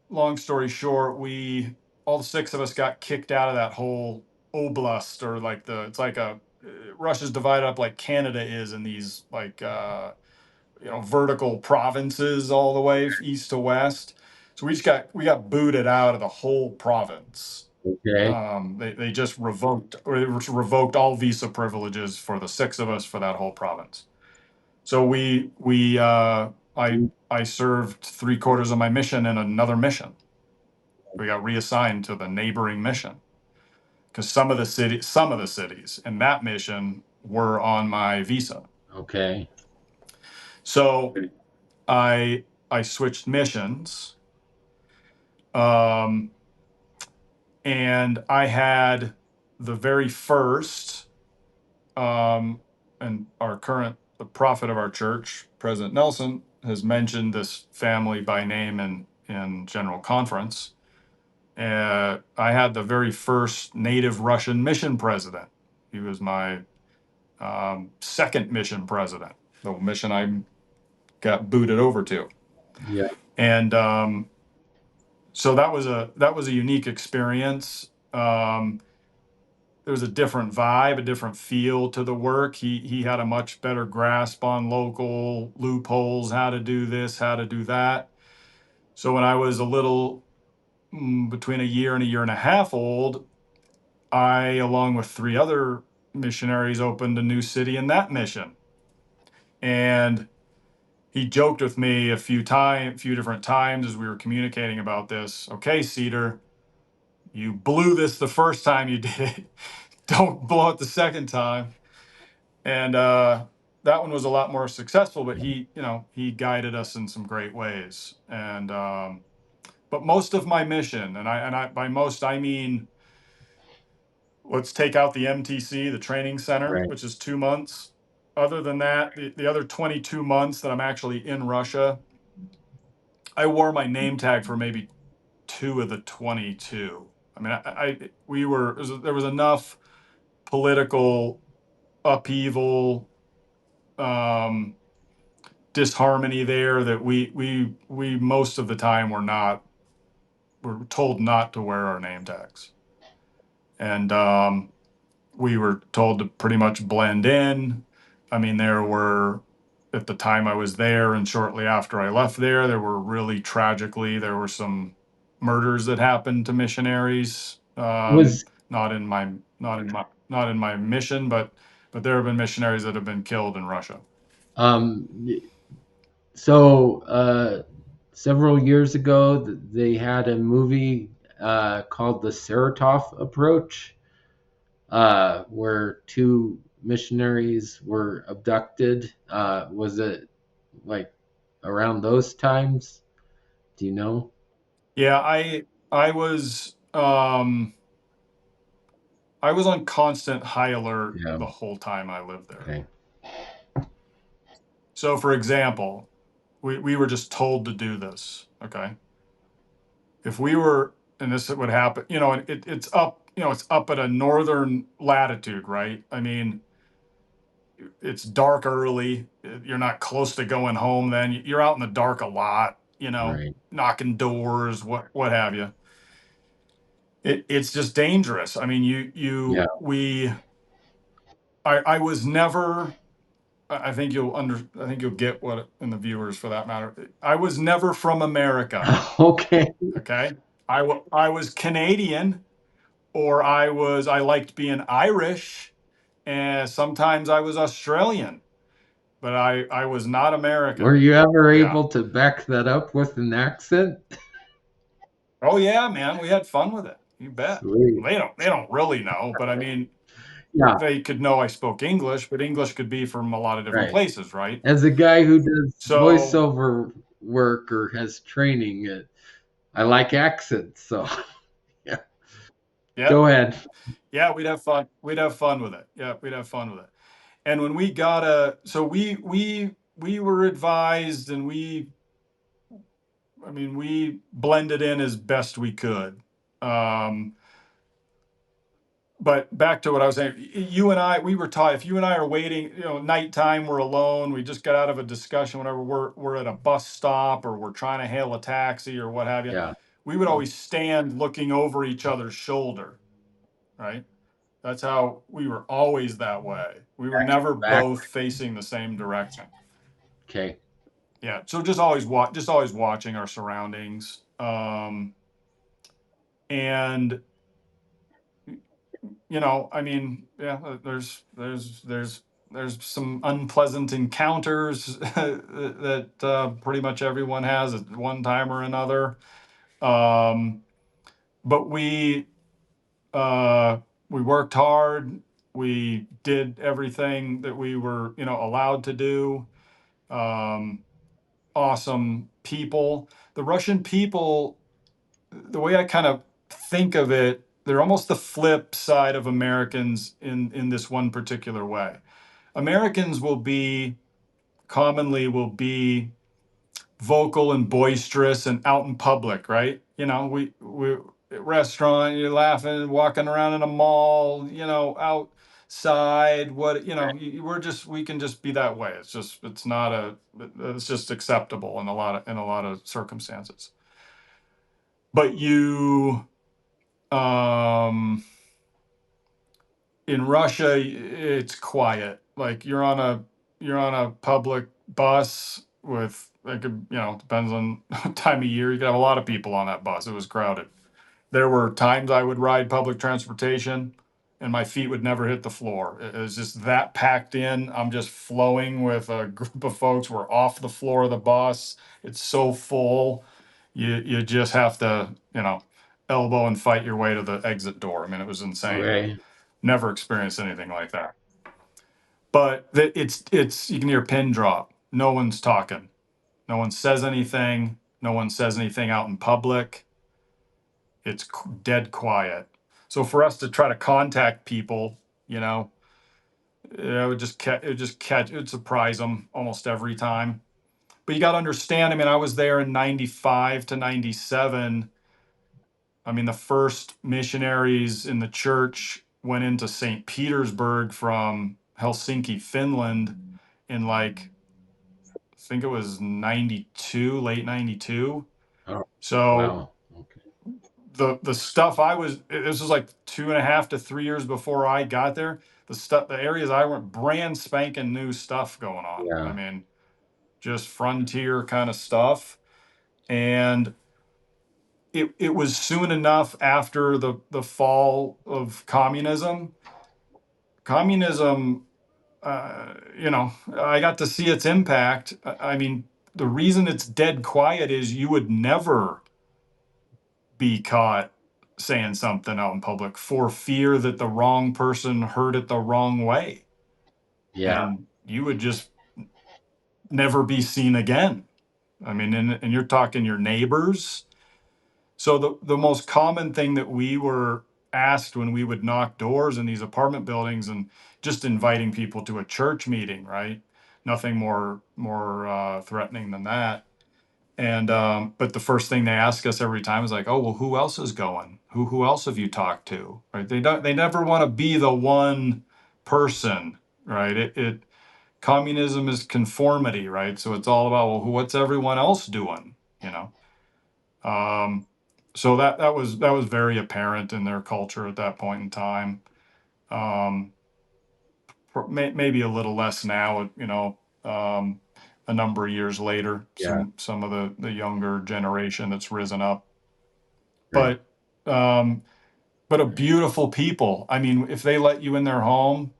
long story short, we all the six of us got kicked out of that whole oblast, or like it's like Russia's divided up like Canada is in these like vertical provinces all the way east to west. So we got booted out of the whole province. Okay. They just revoked all visa privileges for the six of us for that whole province. So I served three-quarters of my mission in another mission. We got reassigned to the neighboring mission because some of the cities in that mission were on my visa. Okay. So I switched missions, um, and I had the very first, and our current the prophet of our church, President Nelson, has mentioned this family by name in general conference. I had the very first native Russian mission president. He was my second mission president, the mission I got booted over to, Yeah. and so that was a unique experience. There was a different vibe, a different feel to the work. He had a much better grasp on local loopholes, how to do this, how to do that. So when I was a little between a year and a year and a half old, I, along with three other missionaries, opened a new city in that mission. And he joked with me few different times as we were communicating about this. Okay, Cedar, you blew this the first time you did it. Don't blow it the second time. And that one was a lot more successful, but he guided us in some great ways. And but most of my mission, and I by most I mean, let's take out the MTC, the training center, Right. which is 2 months. Other than that, the other 22 months that I'm actually in Russia, I wore my name tag for maybe two of the 22. I mean, we were, there was enough political upheaval, um, disharmony there that we most of the time were told not to wear our name tags. And we were told to pretty much blend in. I mean, there were, at the time I was there and shortly after I left there were really tragically, there were some murders that happened to missionaries. Was Not in my mission, but there have been missionaries that have been killed in Russia. um so several years ago they had a movie called the Saratov Approach, where two missionaries were abducted. Was it like around those times? Do you know? Yeah, I was I was on constant high alert Yeah. the whole time I lived there. Okay. So for example, we were just told to do this. Okay. If we were, and this would happen, it's up, it's up at a northern latitude, right? I mean, it's dark early. You're not close to going home then. You're out in the dark a lot, Right. knocking doors, what have you. It's just dangerous. I mean, Yeah. I was never, I think you'll get what, and the viewers for that matter. I was never from America. Okay. Okay. I was Canadian, or I liked being Irish, and sometimes I was Australian, but I was not Were American. you ever Yeah. able to back that up with an accent? Oh yeah, man, we had fun with it. You bet. Sweet. They don't really know, but I mean, Yeah. they could know I spoke English, but English could be from a lot of different Right. places, right? As a guy who does So, voiceover work or has training, I like accents. So yeah. yeah, Go ahead. yeah, we'd have fun. We'd have fun with it. Yeah, we'd have fun with it. And when we got so we were advised, and we blended in as best we could. Um, but back to what I was saying, you and I, we were taught, if you and I are waiting, nighttime, we're alone, we just got out of a discussion, whenever we're at a bus stop or we're trying to hail a taxi or what have you, Yeah. we would always stand looking over each other's shoulder, right? That's how we were always that way. We were never Back. both facing the same direction. Okay. Yeah. So just always watching our surroundings. And I mean, yeah, there's some unpleasant encounters that pretty much everyone has at one time or another. Um, but uh, we worked hard. We did everything that we were, allowed to do. Um, awesome people. The Russian people, the way I kind of think of it, they're almost the flip side of Americans in this one particular way. Americans commonly will be vocal and boisterous and out in public, right? We at restaurant, you're laughing, walking around in a mall, outside. We can just be that way. It's just acceptable in a lot of circumstances. But um, in Russia, it's quiet. Like you're on a public bus with, like, depends on time of year. You could have a lot of people on that bus. It was crowded. There were times I would ride public transportation and my feet would never hit the floor. It was just that packed in. I'm just flowing with a group of folks. We're off the floor of the bus. It's so full. You just have to, elbow and fight your way to the exit door. I mean, it was insane. Okay. Never experienced anything like that. But it's you can hear a pin drop. No one's talking. No one says anything. No one says anything out in public. It's dead quiet. So for us to try to contact people, you know, it would surprise them almost every time. But you got to understand, I mean, I was there in 95 to 97. I mean, the first missionaries in the church went into St. Petersburg from Helsinki, Finland in like, I think it was 92, late 92. Oh, So wow. Okay. the stuff I was, this was like 2.5 to 3 years before I got there. The areas I went, brand spanking new stuff going on. I Yeah. mean, just frontier kind of stuff. And it was soon enough after the fall of communism. Communism, I got to see its impact. I mean, the reason it's dead quiet is you would never be caught saying something out in public for fear that the wrong person heard it the wrong way. Yeah. And you would just never be seen again. I mean, and you're talking your neighbors. So the most common thing that we were asked when we would knock doors in these apartment buildings and just inviting people to a church meeting, right? Nothing more threatening than that. And but the first thing they ask us every time is like, oh well, who else is going? Who else have you talked to? Right? They never want to be the one person, right? It communism is conformity, right? So it's all about, well, what's everyone else doing? You know. Um, so that was very apparent in their culture at that point in time. Um, Maybe a little less now, a number of years later, Yeah. some of the younger generation that's risen up, Right. but um, but a beautiful people. I mean, if they let you in their home,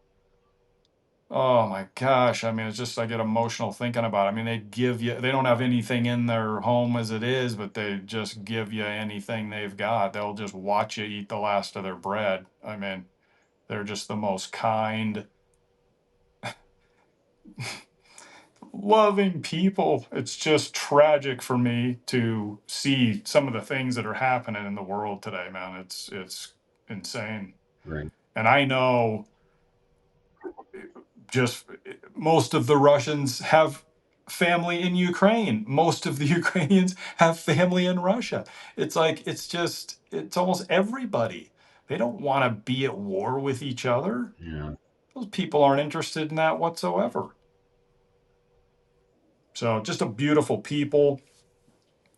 oh my gosh, I mean, it's just, I get emotional thinking about it. I mean, they don't have anything in their home as it is, but they just give you anything they've got. They'll just watch you eat the last of their bread. I mean, they're just the most kind, loving people. It's just tragic for me to see some of the things that are happening in the world today, man. It's insane. Right. And I know just most of the Russians have family in Ukraine. Most of the Ukrainians have family in Russia. It's like, it's almost everybody. They don't want to be at war with each other. Yeah. Those people aren't interested in that whatsoever. So just a beautiful people,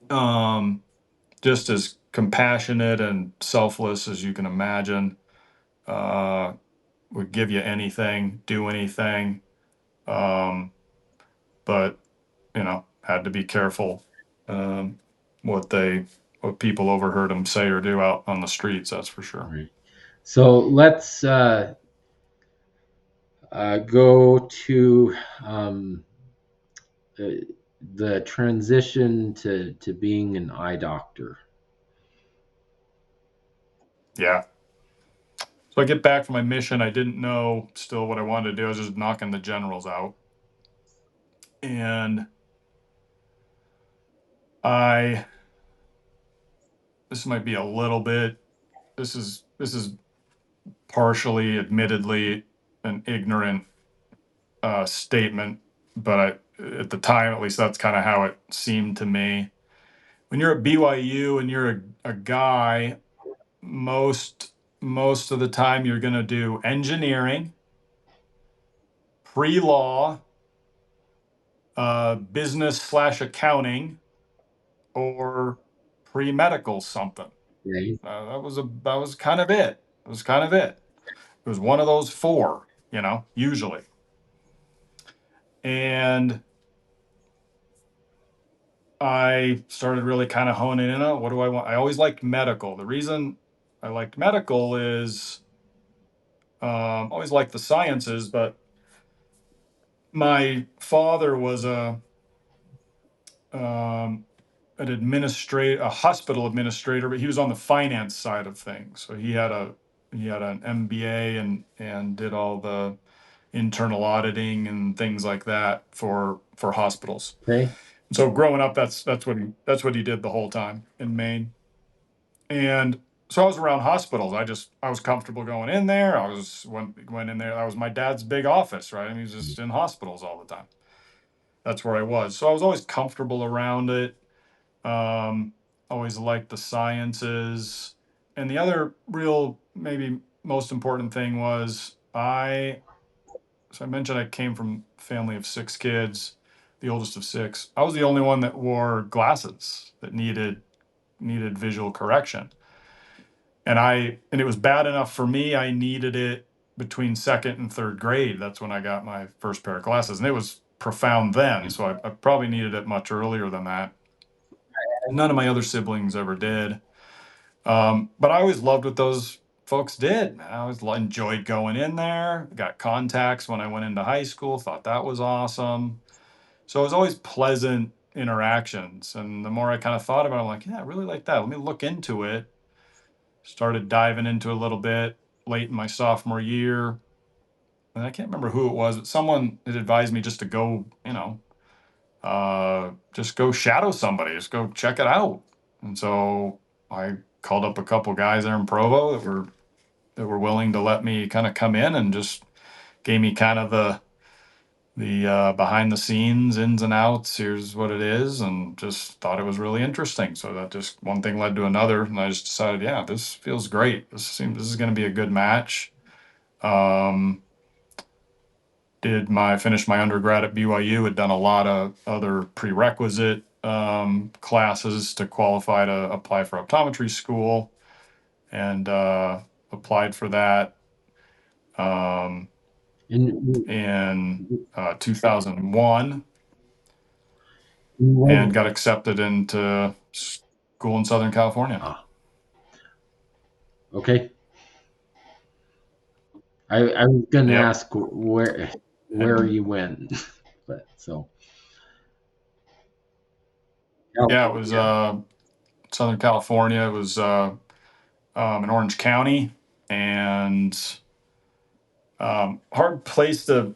um, just as compassionate and selfless as you can imagine. Uh, would give you anything, do anything. Um, but had to be careful um, what what people overheard them say or do out on the streets. That's for sure. Right. So let's go to um, the, the transition to being an eye doctor. Yeah. So I get back from my mission. I didn't know still what I wanted to do. I was just knocking the generals out, and I this might be a little bit. This is partially, admittedly, an ignorant statement, but at the time, at least, that's kind of how it seemed to me. When you're at BYU and you're a guy, most of the time you're going to do engineering, pre-law, business/accounting, or pre-medical something. Right. That was kind of it. It was kind of it. It was one of those four, usually. And I started really kind of honing in on what do I want. I always liked medical. The reason I liked medical is always liked the sciences, but my father was um, a hospital administrator, but he was on the finance side of things. So he had an MBA and did all the internal auditing and things like that for hospitals. Okay. So growing up, that's what he did the whole time in Maine. And so I was around hospitals. I was comfortable going in there. I was went in there. That was my dad's big office, right? I mean, he was just in hospitals all the time. That's where I was. So I was always comfortable around it. Um, Always liked the sciences. And the other real, maybe most important thing was so I mentioned I came from a family of 6 kids, the oldest of 6. I was the only one that wore glasses that needed visual correction. And it was bad enough for me. I needed it between second and third grade. That's when I got my first pair of glasses. And it was profound then. So I probably needed it much earlier than that. None of my other siblings ever did. But I always loved what those folks did. I always enjoyed going in there. Got contacts when I went into high school. Thought that was awesome. So it was always pleasant interactions. And the more I kind of thought about it, I'm like, yeah, I really like that. Let me look into it. Started diving into it a little bit late in my sophomore year. And I can't remember who it was, but someone had advised me just to go, just go shadow somebody, just go check it out. And so I called up a couple guys there in Provo that were willing to let me kind of come in and just gave me kind of the behind the scenes ins and outs. Here's what it is, and just thought it was really interesting. So that just one thing led to another, and I just decided, yeah, this feels great. This is going to be a good match. Um, Finished my undergrad at BYU. Had done a lot of other prerequisite classes to qualify to apply for optometry school, and applied for that And in 2001, what? and got accepted into school in Southern California. Ah, okay. I was going to Yep. ask where And you went, but so yeah, it was California. Southern California. It was in Orange County, and hard place to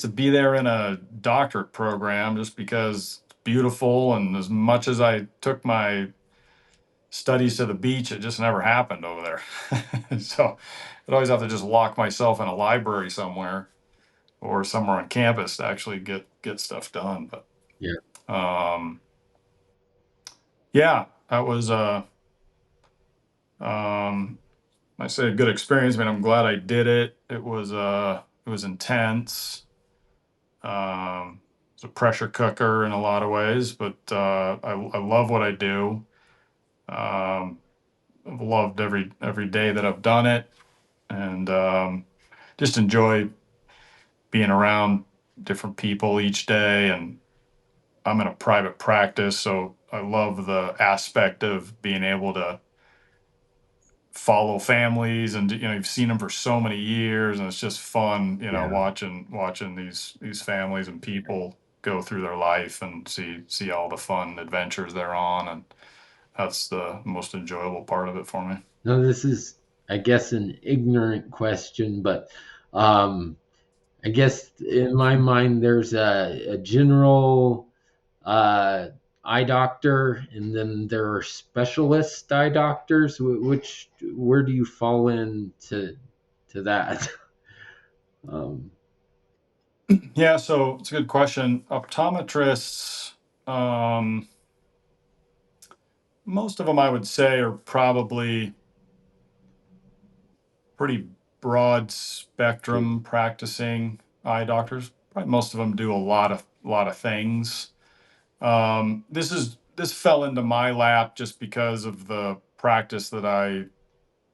be there in a doctorate program, just because it's beautiful. And as much as I took my studies to the beach, it just never happened over there. So I'd always have to just lock myself in a library somewhere or somewhere on campus to actually get stuff done. But Yeah. um, yeah, that was um, I say a good experience. I mean, I'm glad I did it. It was intense. It's a pressure cooker in a lot of ways, but I love what I do. Um, I've loved every day that I've done it, and just enjoy being around different people each day. And I'm in a private practice, so I love the aspect of being able to follow families, and you've seen them for so many years, and it's just fun, Yeah. watching these families and people go through their life and see all the fun adventures they're on. And that's the most enjoyable part of it for me. No, this is, I guess, an ignorant question, but um, I guess in my mind, there's a general uh, eye doctor, and then there are specialist eye doctors. Where do you fall to that? um, Yeah, so it's a good question. Optometrists, um, most of them I would say are probably pretty broad okay. spectrum practicing eye doctors. Probably most of them do a lot of things. This fell into my lap just because of the practice that I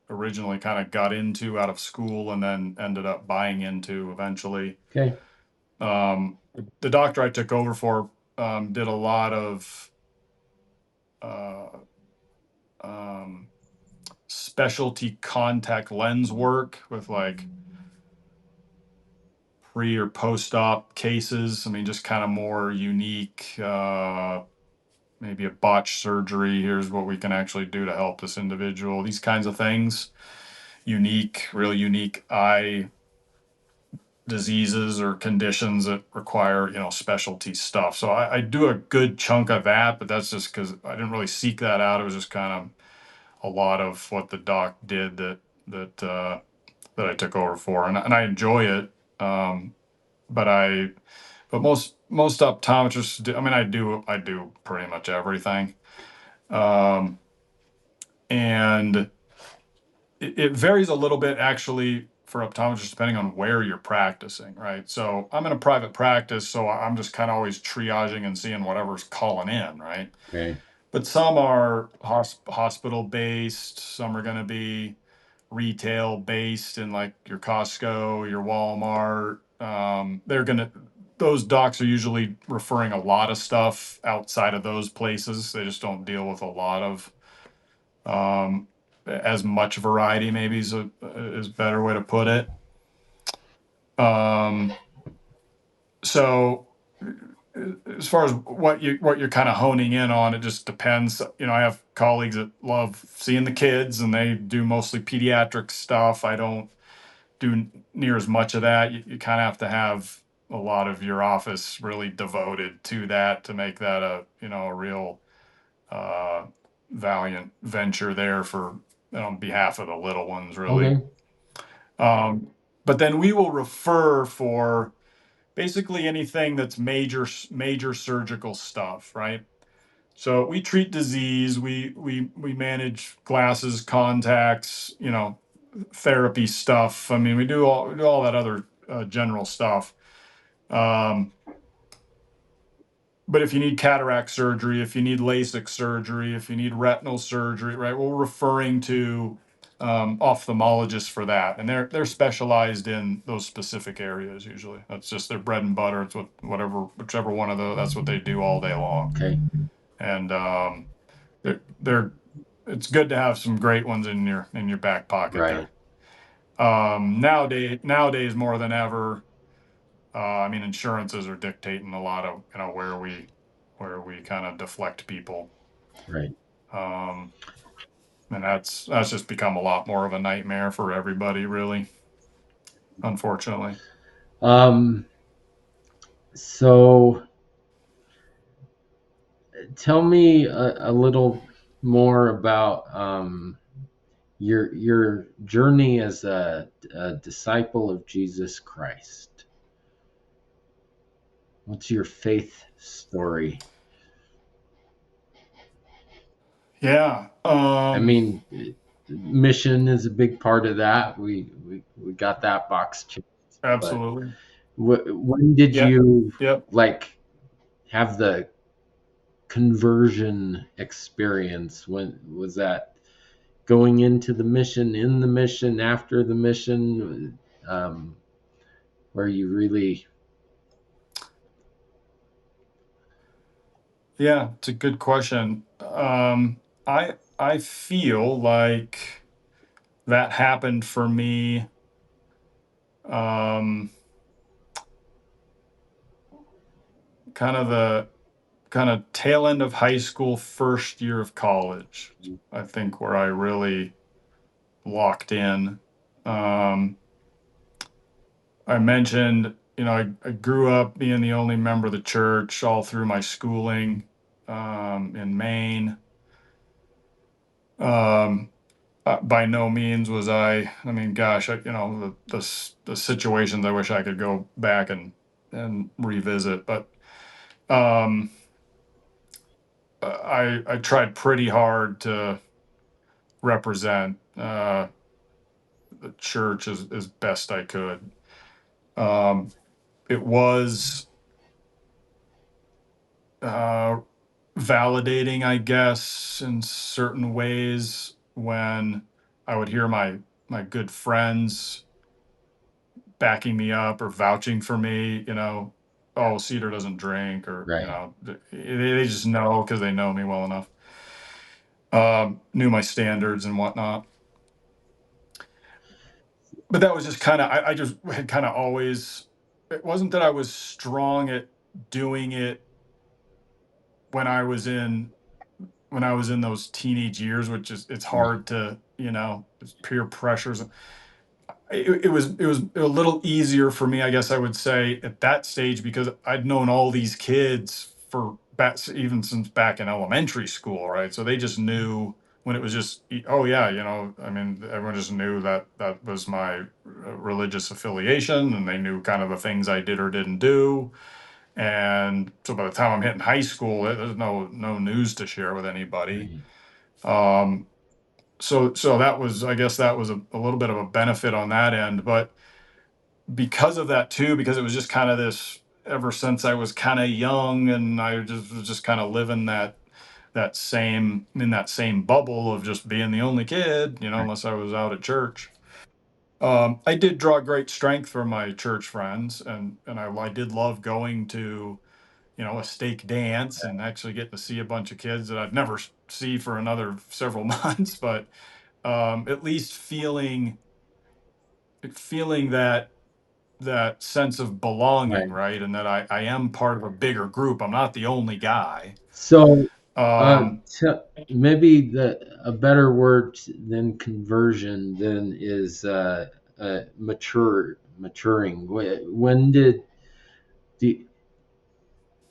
originally kind of got into out of school and then ended up buying into eventually. Okay. The doctor I took over for did a lot of uh, um, specialty contact lens work with like pre or post op cases. I mean, just kind of more unique, maybe a botched surgery. Here's what we can actually do to help this individual. These kinds of things. Real unique eye diseases or conditions that require, specialty stuff. So I do a good chunk of that, but that's just because I didn't really seek that out. It was just kind of a lot of what the doc did that I took over for, and I enjoy it. Um, but I but most optometrists do, I mean, I do pretty much everything. Um, and it varies a little bit actually for optometrists depending on where you're practicing, right? So I'm in a private practice, so I'm just kind of always triaging and seeing whatever's calling in, right? Okay. But some are hospital based, some are going to be retail based in like your Costco, your Walmart. Those docs are usually referring a lot of stuff outside of those places. They just don't deal with a lot of um, as much variety, maybe is a better way to put it. Um, so as far as what you're kind of honing in on, it just depends. I have colleagues that love seeing the kids and they do mostly pediatric stuff. I don't do near as much of that. You kind of have to have a lot of your office really devoted to that to make that a real uh, valiant venture there for on behalf of the little ones, really. Okay. Um, but then we will refer for basically anything that's major surgical stuff, right? So we treat disease, we manage glasses, contacts, therapy stuff. I mean, we do all that other general stuff. Um, but if you need cataract surgery, if you need LASIK surgery, if you need retinal surgery, right, we're referring to ophthalmologists for that, and they're specialized in those specific areas. Usually, that's just their bread and butter. It's whichever one of those. That's what they do all day long. Okay. And they're it's good to have some great ones in your back pocket Right. there. Nowadays more than ever, I mean, insurances are dictating a lot of where we kind of deflect people, Right. um, and that's just become a lot more of a nightmare for everybody, really, unfortunately. Um, so tell me a little more about your journey as a disciple of Jesus Christ. What's your faith story? Yeah, I mean, mission is a big part of that. We got that box checked. But absolutely. when did Yep, you yep. like have the conversion experience? When was that? Going into the mission, in the mission, after the mission, where you really Yeah, it's a good question. I feel like that happened for me. Um, kind of the kind of tail end of high school, first year of college. I think where I really locked in. Um, I mentioned, I grew up being the only member of the church all through my schooling in Maine. Um, by no means was I mean, gosh, the situations I wish I could go back and revisit, but um, I tried pretty hard to represent the church as best I could. Um, it was uh, validating, I guess, in certain ways when I would hear my good friends backing me up or vouching for me. Oh, Cedar doesn't drink, or right? they just know because they know me well enough. Knew my standards and whatnot. But that was just kind of I just had kind of always. It wasn't that I was strong at doing it when I was in when I was in those teenage years, which is it's hard to it's peer pressures. it was a little easier for me, I guess I would say, at that stage because I'd known all these kids for back, even since back in elementary school, right? So they just knew when it was just, oh yeah, I mean, everyone just knew that that was my religious affiliation, and they knew kind of the things I did or didn't do. And so by the time I'm hitting high school, there's no news to share with anybody. Right. Um, so that was, I guess that was a little bit of a benefit on that end. But because of that too, because it was just kind of this, ever since I was kind of young, and I just was just kind of living that same, in that same bubble of just being the only kid, Right. unless I was out at church. I did draw great strength from my church friends, and I did love going to, a stake dance and actually getting to see a bunch of kids that I'd never see for another several months. But at least feeling that sense of belonging, Right. right? And that I am part of a bigger group. I'm not the only guy. So, Um, maybe a better word than conversion then is maturing. When do,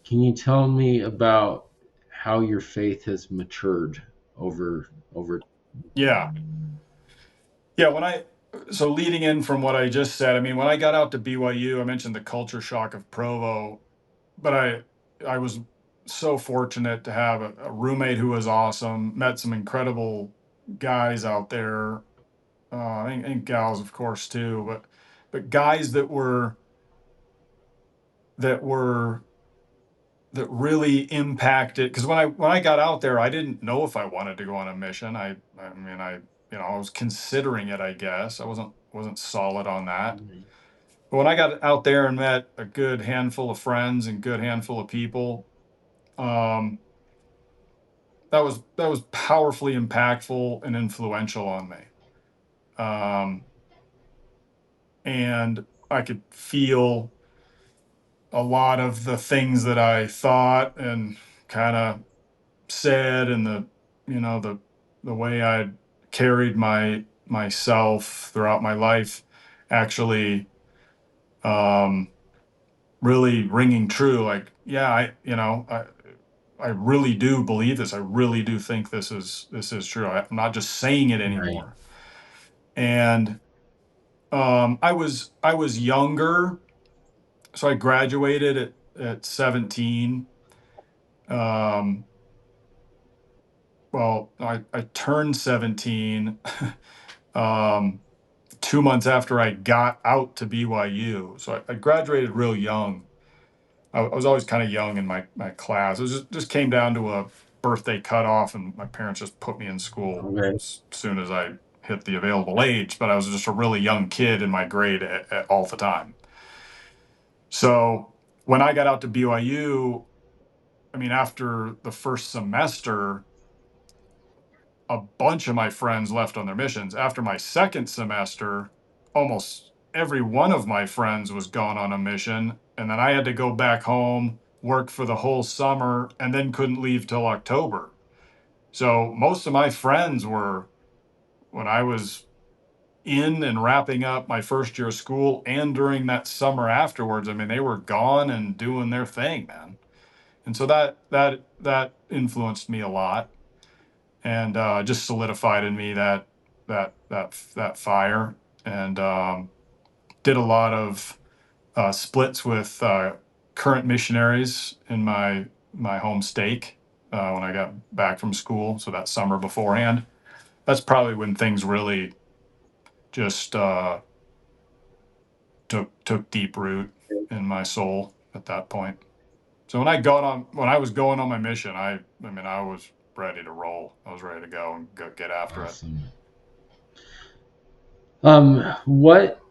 can you tell me about how your faith has matured over? yeah. Yeah. So leading in from what I just said, I mean, when I got out to BYU, I mentioned the culture shock of Provo, but I was so fortunate to have a roommate who was awesome, met some incredible guys out there, and gals, of course, too, but guys that were that really impacted, because when I got out there, I didn't know if I wanted to go on a mission. I mean, I was considering it, I guess. I wasn't solid on that. But when I got out there and met a good handful of friends and good handful of people, um, that was powerfully impactful and influential on me. Um, and I could feel a lot of the things that I thought and kind of said, and the way I carried myself throughout my life, actually, um, really ringing true. Like, yeah, I really do believe this. I really do think this is true. I'm not just saying it Right. anymore. And I was younger, so I graduated at 17. Um, well, I turned 17 um, 2 months after I got out to BYU. So I graduated real young. I was always kind of young in my class. It was just came down to a birthday cutoff, and my parents just put me in school Okay. as soon as I hit the available age. But I was just a really young kid in my grade all the time. So when I got out to BYU, I mean, after the first semester, a bunch of my friends left on their missions. After my second semester, almost every one of my friends was gone on a mission. And then I had to go back home, work for the whole summer, and then couldn't leave till October. So most of my friends were, when I was in and wrapping up my first year of school and during that summer afterwards, I mean, they were gone and doing their thing, man. And so that influenced me a lot, and just solidified in me that fire. And did a lot of splits with current missionaries in my home stake when I got back from school. So that summer beforehand, that's probably when things really just took deep root in my soul at that point. So when I was going on my mission, I mean, I was ready to roll. I was ready to go and go get after it. Awesome. What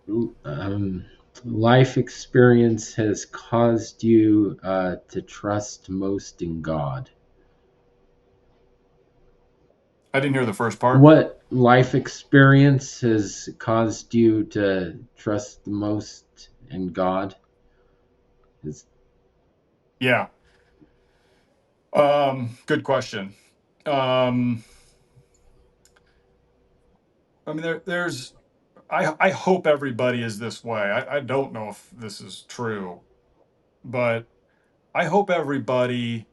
life experience has caused you to trust most in God? I didn't hear the first part. What life experience has caused you to trust the most in God? Is Yeah. Good question. Um, I mean, there's I hope everybody is this way. I don't know if this is true, but I hope everybody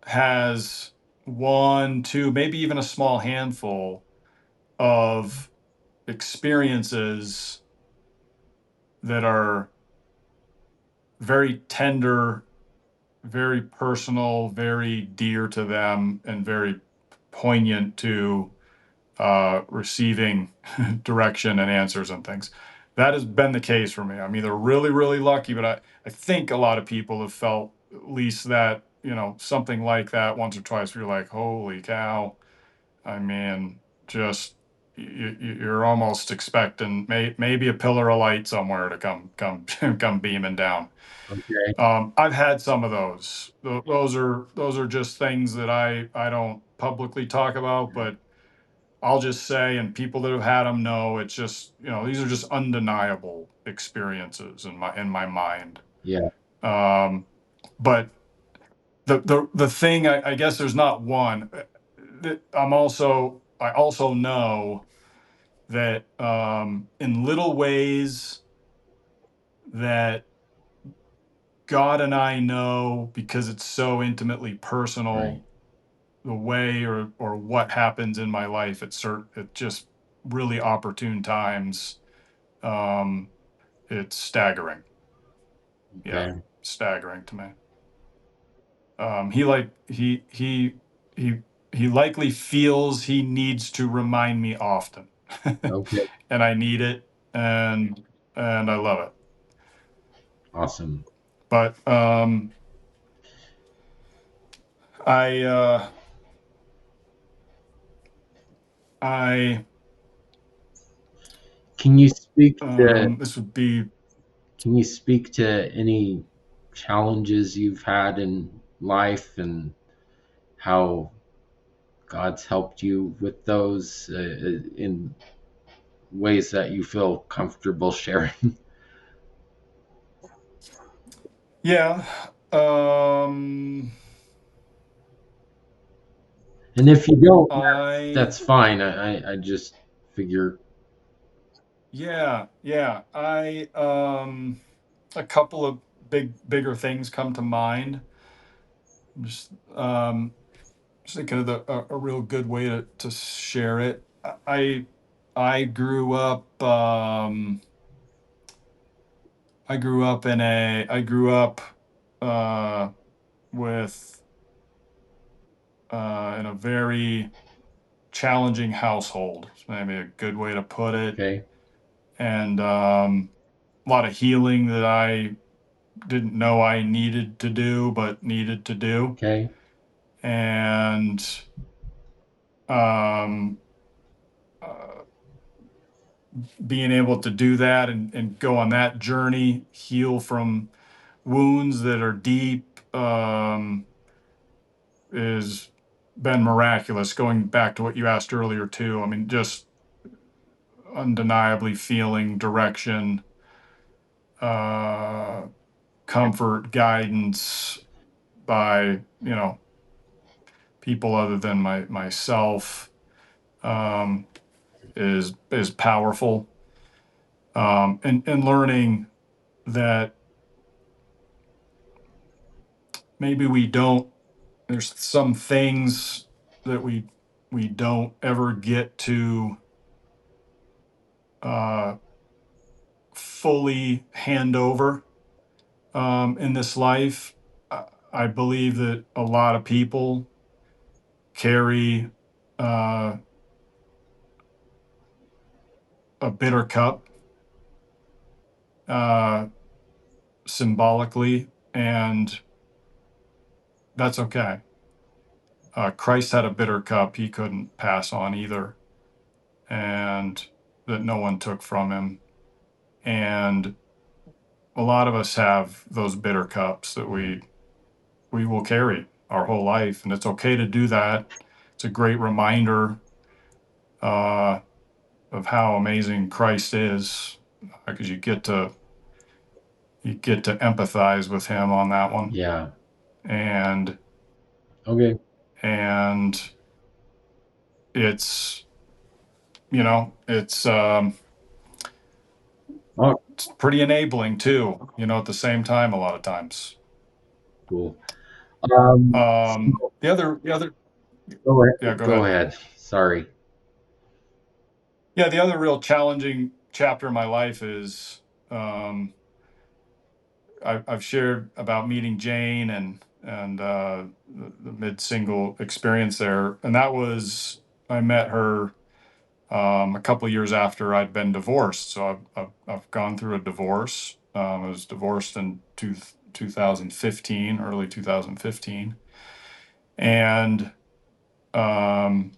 has one, two, maybe even a small handful of experiences that are very tender, very personal, very dear to them, and very poignant to receiving direction and answers and things. That has been the case for me. I'm either really, really lucky, but I think a lot of people have felt at least that, something like that once or twice where you're like, holy cow. I mean, just you're almost expecting maybe a pillar of light somewhere to come beaming down. Okay. I've had some of those. Those are just things that I don't publicly talk about, but I'll just say, and people that have had them know, it's just, these are just undeniable experiences in my mind. Yeah. Um, but the thing, I guess there's not one. I also know that in little ways that God and I know, because it's so intimately Right. personal, the way or what happens in my life at just really opportune times. Um, it's staggering. Yeah, Okay. staggering to me. He like he he likely feels he needs to remind me often, Okay. and I need it, and I love it. Awesome. But I I Can you speak to this would be can you speak to any challenges you've had in life and how God's helped you with those in ways that you feel comfortable sharing? yeah. Um, And if you don't, I that's fine. I just figure, yeah. I a couple of bigger things come to mind. Just just thinking of a real good way to share it. I grew up. I grew up uh, with in a very challenging household. It's maybe a good way to put it. okay, And a lot of healing that I didn't know I needed to do, but needed to do. okay, And um, uh, being able to do that and go on that journey, heal from wounds that are deep, is been miraculous. Going back to what you asked earlier too, I mean, just undeniably feeling direction, uh, comfort, guidance by people other than myself, um, is powerful. And learning that maybe we don't. There's some things that we don't ever get to uh, fully hand over in this life. I believe that a lot of people carry uh, a bitter cup uh, symbolically, and that's okay. Christ had a bitter cup he couldn't pass on either, and that no one took from him. And a lot of us have those bitter cups that right, we will carry our whole life, and it's okay to do that. It's a great reminder uh, of how amazing Christ is, because you get to empathize with him on that one, yeah, and okay, and it's Oh, it's pretty enabling too, at the same time, a lot of times. cool. So The other, go ahead. yeah, go Go ahead. ahead. Sorry. Yeah, the other real challenging chapter in my life is, um, I've shared about meeting Jane and the mid single experience there, and that was I met her a couple of years after I'd been divorced. So I've gone through a divorce. I was divorced in 2015, early 2015, and um,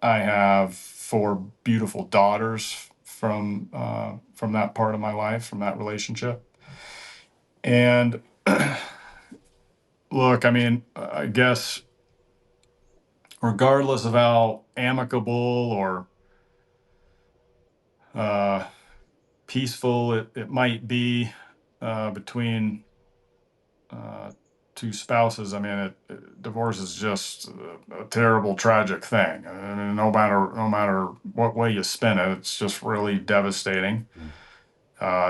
I have four beautiful daughters from that part of my life, from that relationship. And look, I mean, I guess regardless of how amicable or uh, peaceful it might be between uh, two spouses, I mean, divorce is just a terrible, tragic thing. I mean, no matter what way you spin it, it's just really devastating.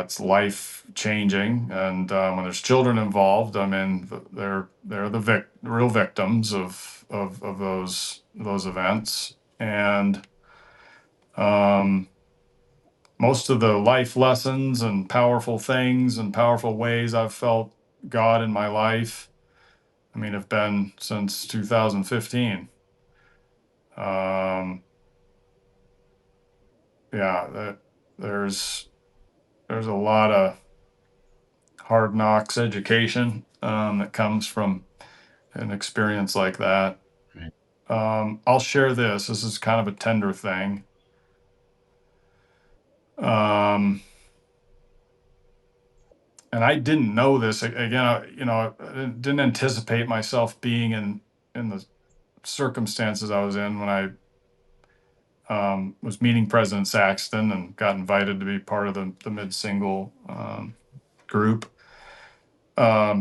It's life changing, and when there's children involved, I mean, they're the real victims of those events, and um, most of the life lessons and powerful things and powerful ways I've felt God in my life, I mean, have been since 2015. Um, yeah, there's there's a lot of hard knocks education that comes from an experience like that. Right. I'll share this. This is kind of a tender thing. Um, and I didn't know this again. I didn't anticipate myself being in the circumstances I was in when I was meeting President Saxton and got invited to be part of the mid single group.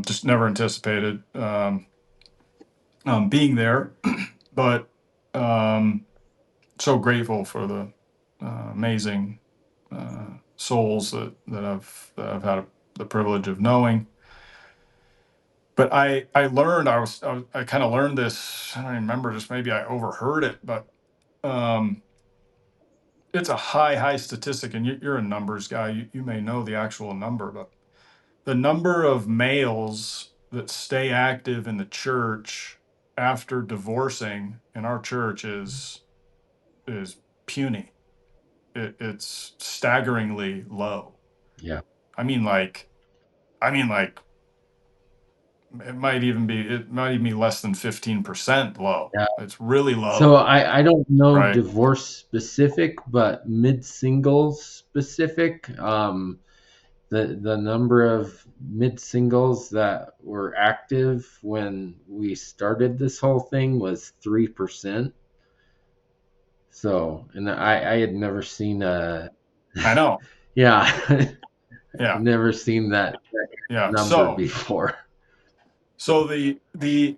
Just never anticipated being there, but um, so grateful for the amazing souls that I've had the privilege of knowing. But I learned I kind of learned this. I don't even remember. Just maybe I overheard it, but um, it's a high statistic. And you're a numbers guy. You may know the actual number, but the number of males that stay active in the church after divorcing in our church is puny. It's staggeringly low. Yeah. I mean, like it might even be less than 15% low. Yeah. It's really So low, I don't know right? divorce specific, but mid singles specific. The number of mid singles that were active when we started this whole thing was 3%. So, and I had never seen a I know. yeah, Yeah. never seen that Yeah. number So before. the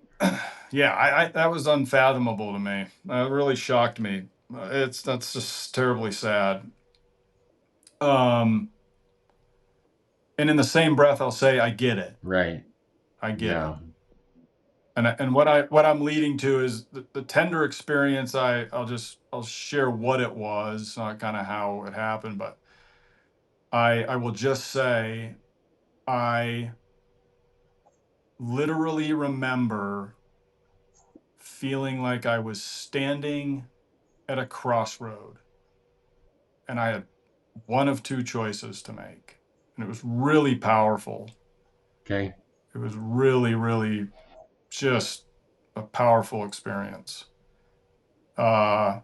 yeah, I that was unfathomable to me. It really shocked me. That's just terribly sad. Um, and in the same breath, I'll say I get it. Right. I get it. Yeah. And what I'm leading to is the tender experience. I'll share what it was, not kind of how it happened, but I will just say I literally remember feeling like I was standing at a crossroad and I had one of two choices to make. And it was really powerful. Okay. It was really, really just a powerful experience. Uh,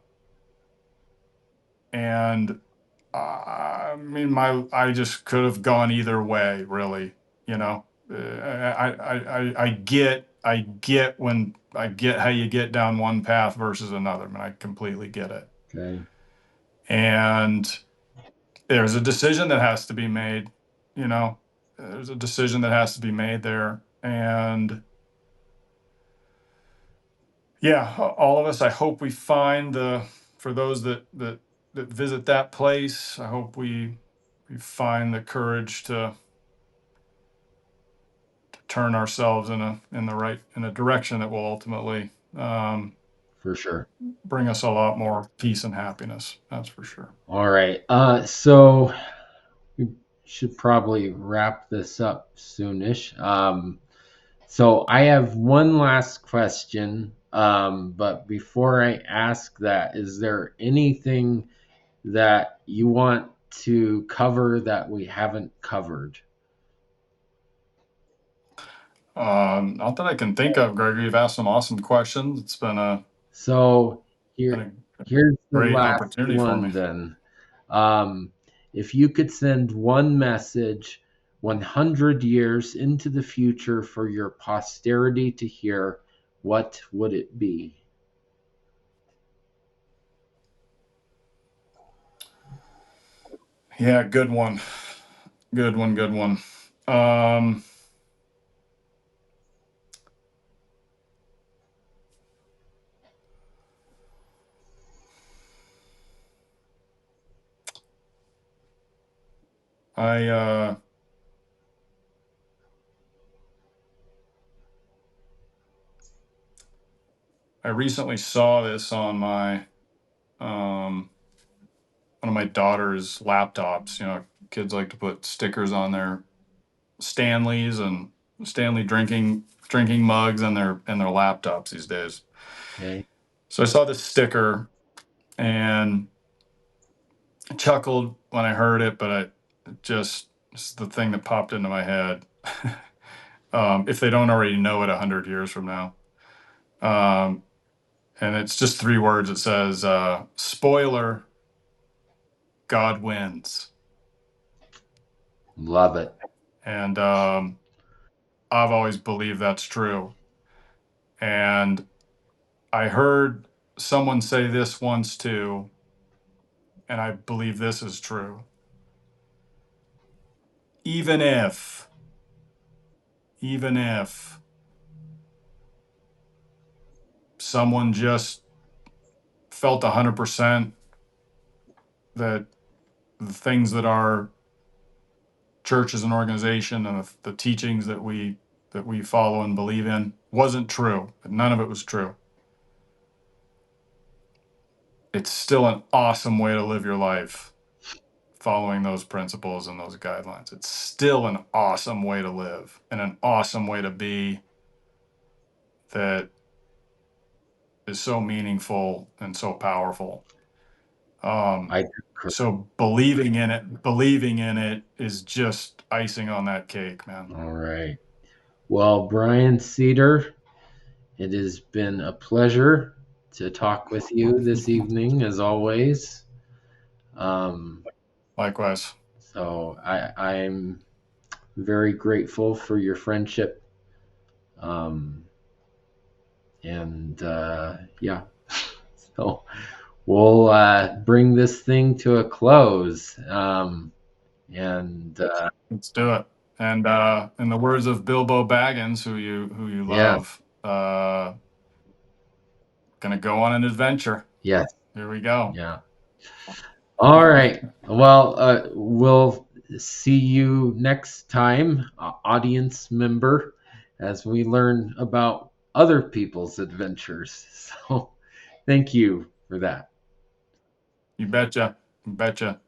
and I mean, I just could have gone either way, really. You know, I get how you get down one path versus another. I mean, I completely get it. Okay. And there's a decision that has to be made. You know, there's a decision that has to be made there, and yeah, all of us. I hope we find the for those that visit that place, I hope we find the courage to turn ourselves in a direction that will ultimately For sure. bring us a lot more peace and happiness. That's for sure. All right. So we should probably wrap this up soonish. So I have one last question. But before I ask that, is there anything that you want to cover that we haven't covered? Not that I can think of, Gregory. You've asked some awesome questions. It's So been here, a here's the great last opportunity for me. one then. Um, if you could send one message 100 years into the future for your posterity to hear, what would it be? Yeah, good one. Good one, good one. I I recently saw this on my one of my daughter's laptops. You know, kids like to put stickers on their Stanleys and Stanley drinking mugs and their laptops these days. Okay. So I saw this sticker and I chuckled when I heard it, but it's the thing that popped into my head. If they don't already know it 100 years from now. Um, and it's just 3 words. It says, spoiler, God wins. Love it. And I've always believed that's true. And I heard someone say this once too, and I believe this is true. Even if, even if someone just felt 100% that the things that our church as an organization and the teachings that we follow and believe in wasn't true, that none of it was true, it's still an awesome way to live your life following those principles and those guidelines. It's still an awesome way to live and an awesome way to be that is so meaningful and so powerful. Um, I concur. so believing in it is just icing on that cake, man. All right. Well, Brian Seader, it has been a pleasure to talk with you this evening, as always. Um, Likewise. so I'm very grateful for your friendship. Um, and yeah, so we'll bring this thing to a close. And Let's do it. And in the words of Bilbo Baggins, who you yeah, love, gonna go on an adventure. yes, Here we go. yeah. All right. Well, we'll see you next time, audience member, as we learn about other people's adventures. So, thank you for that. You betcha. You betcha.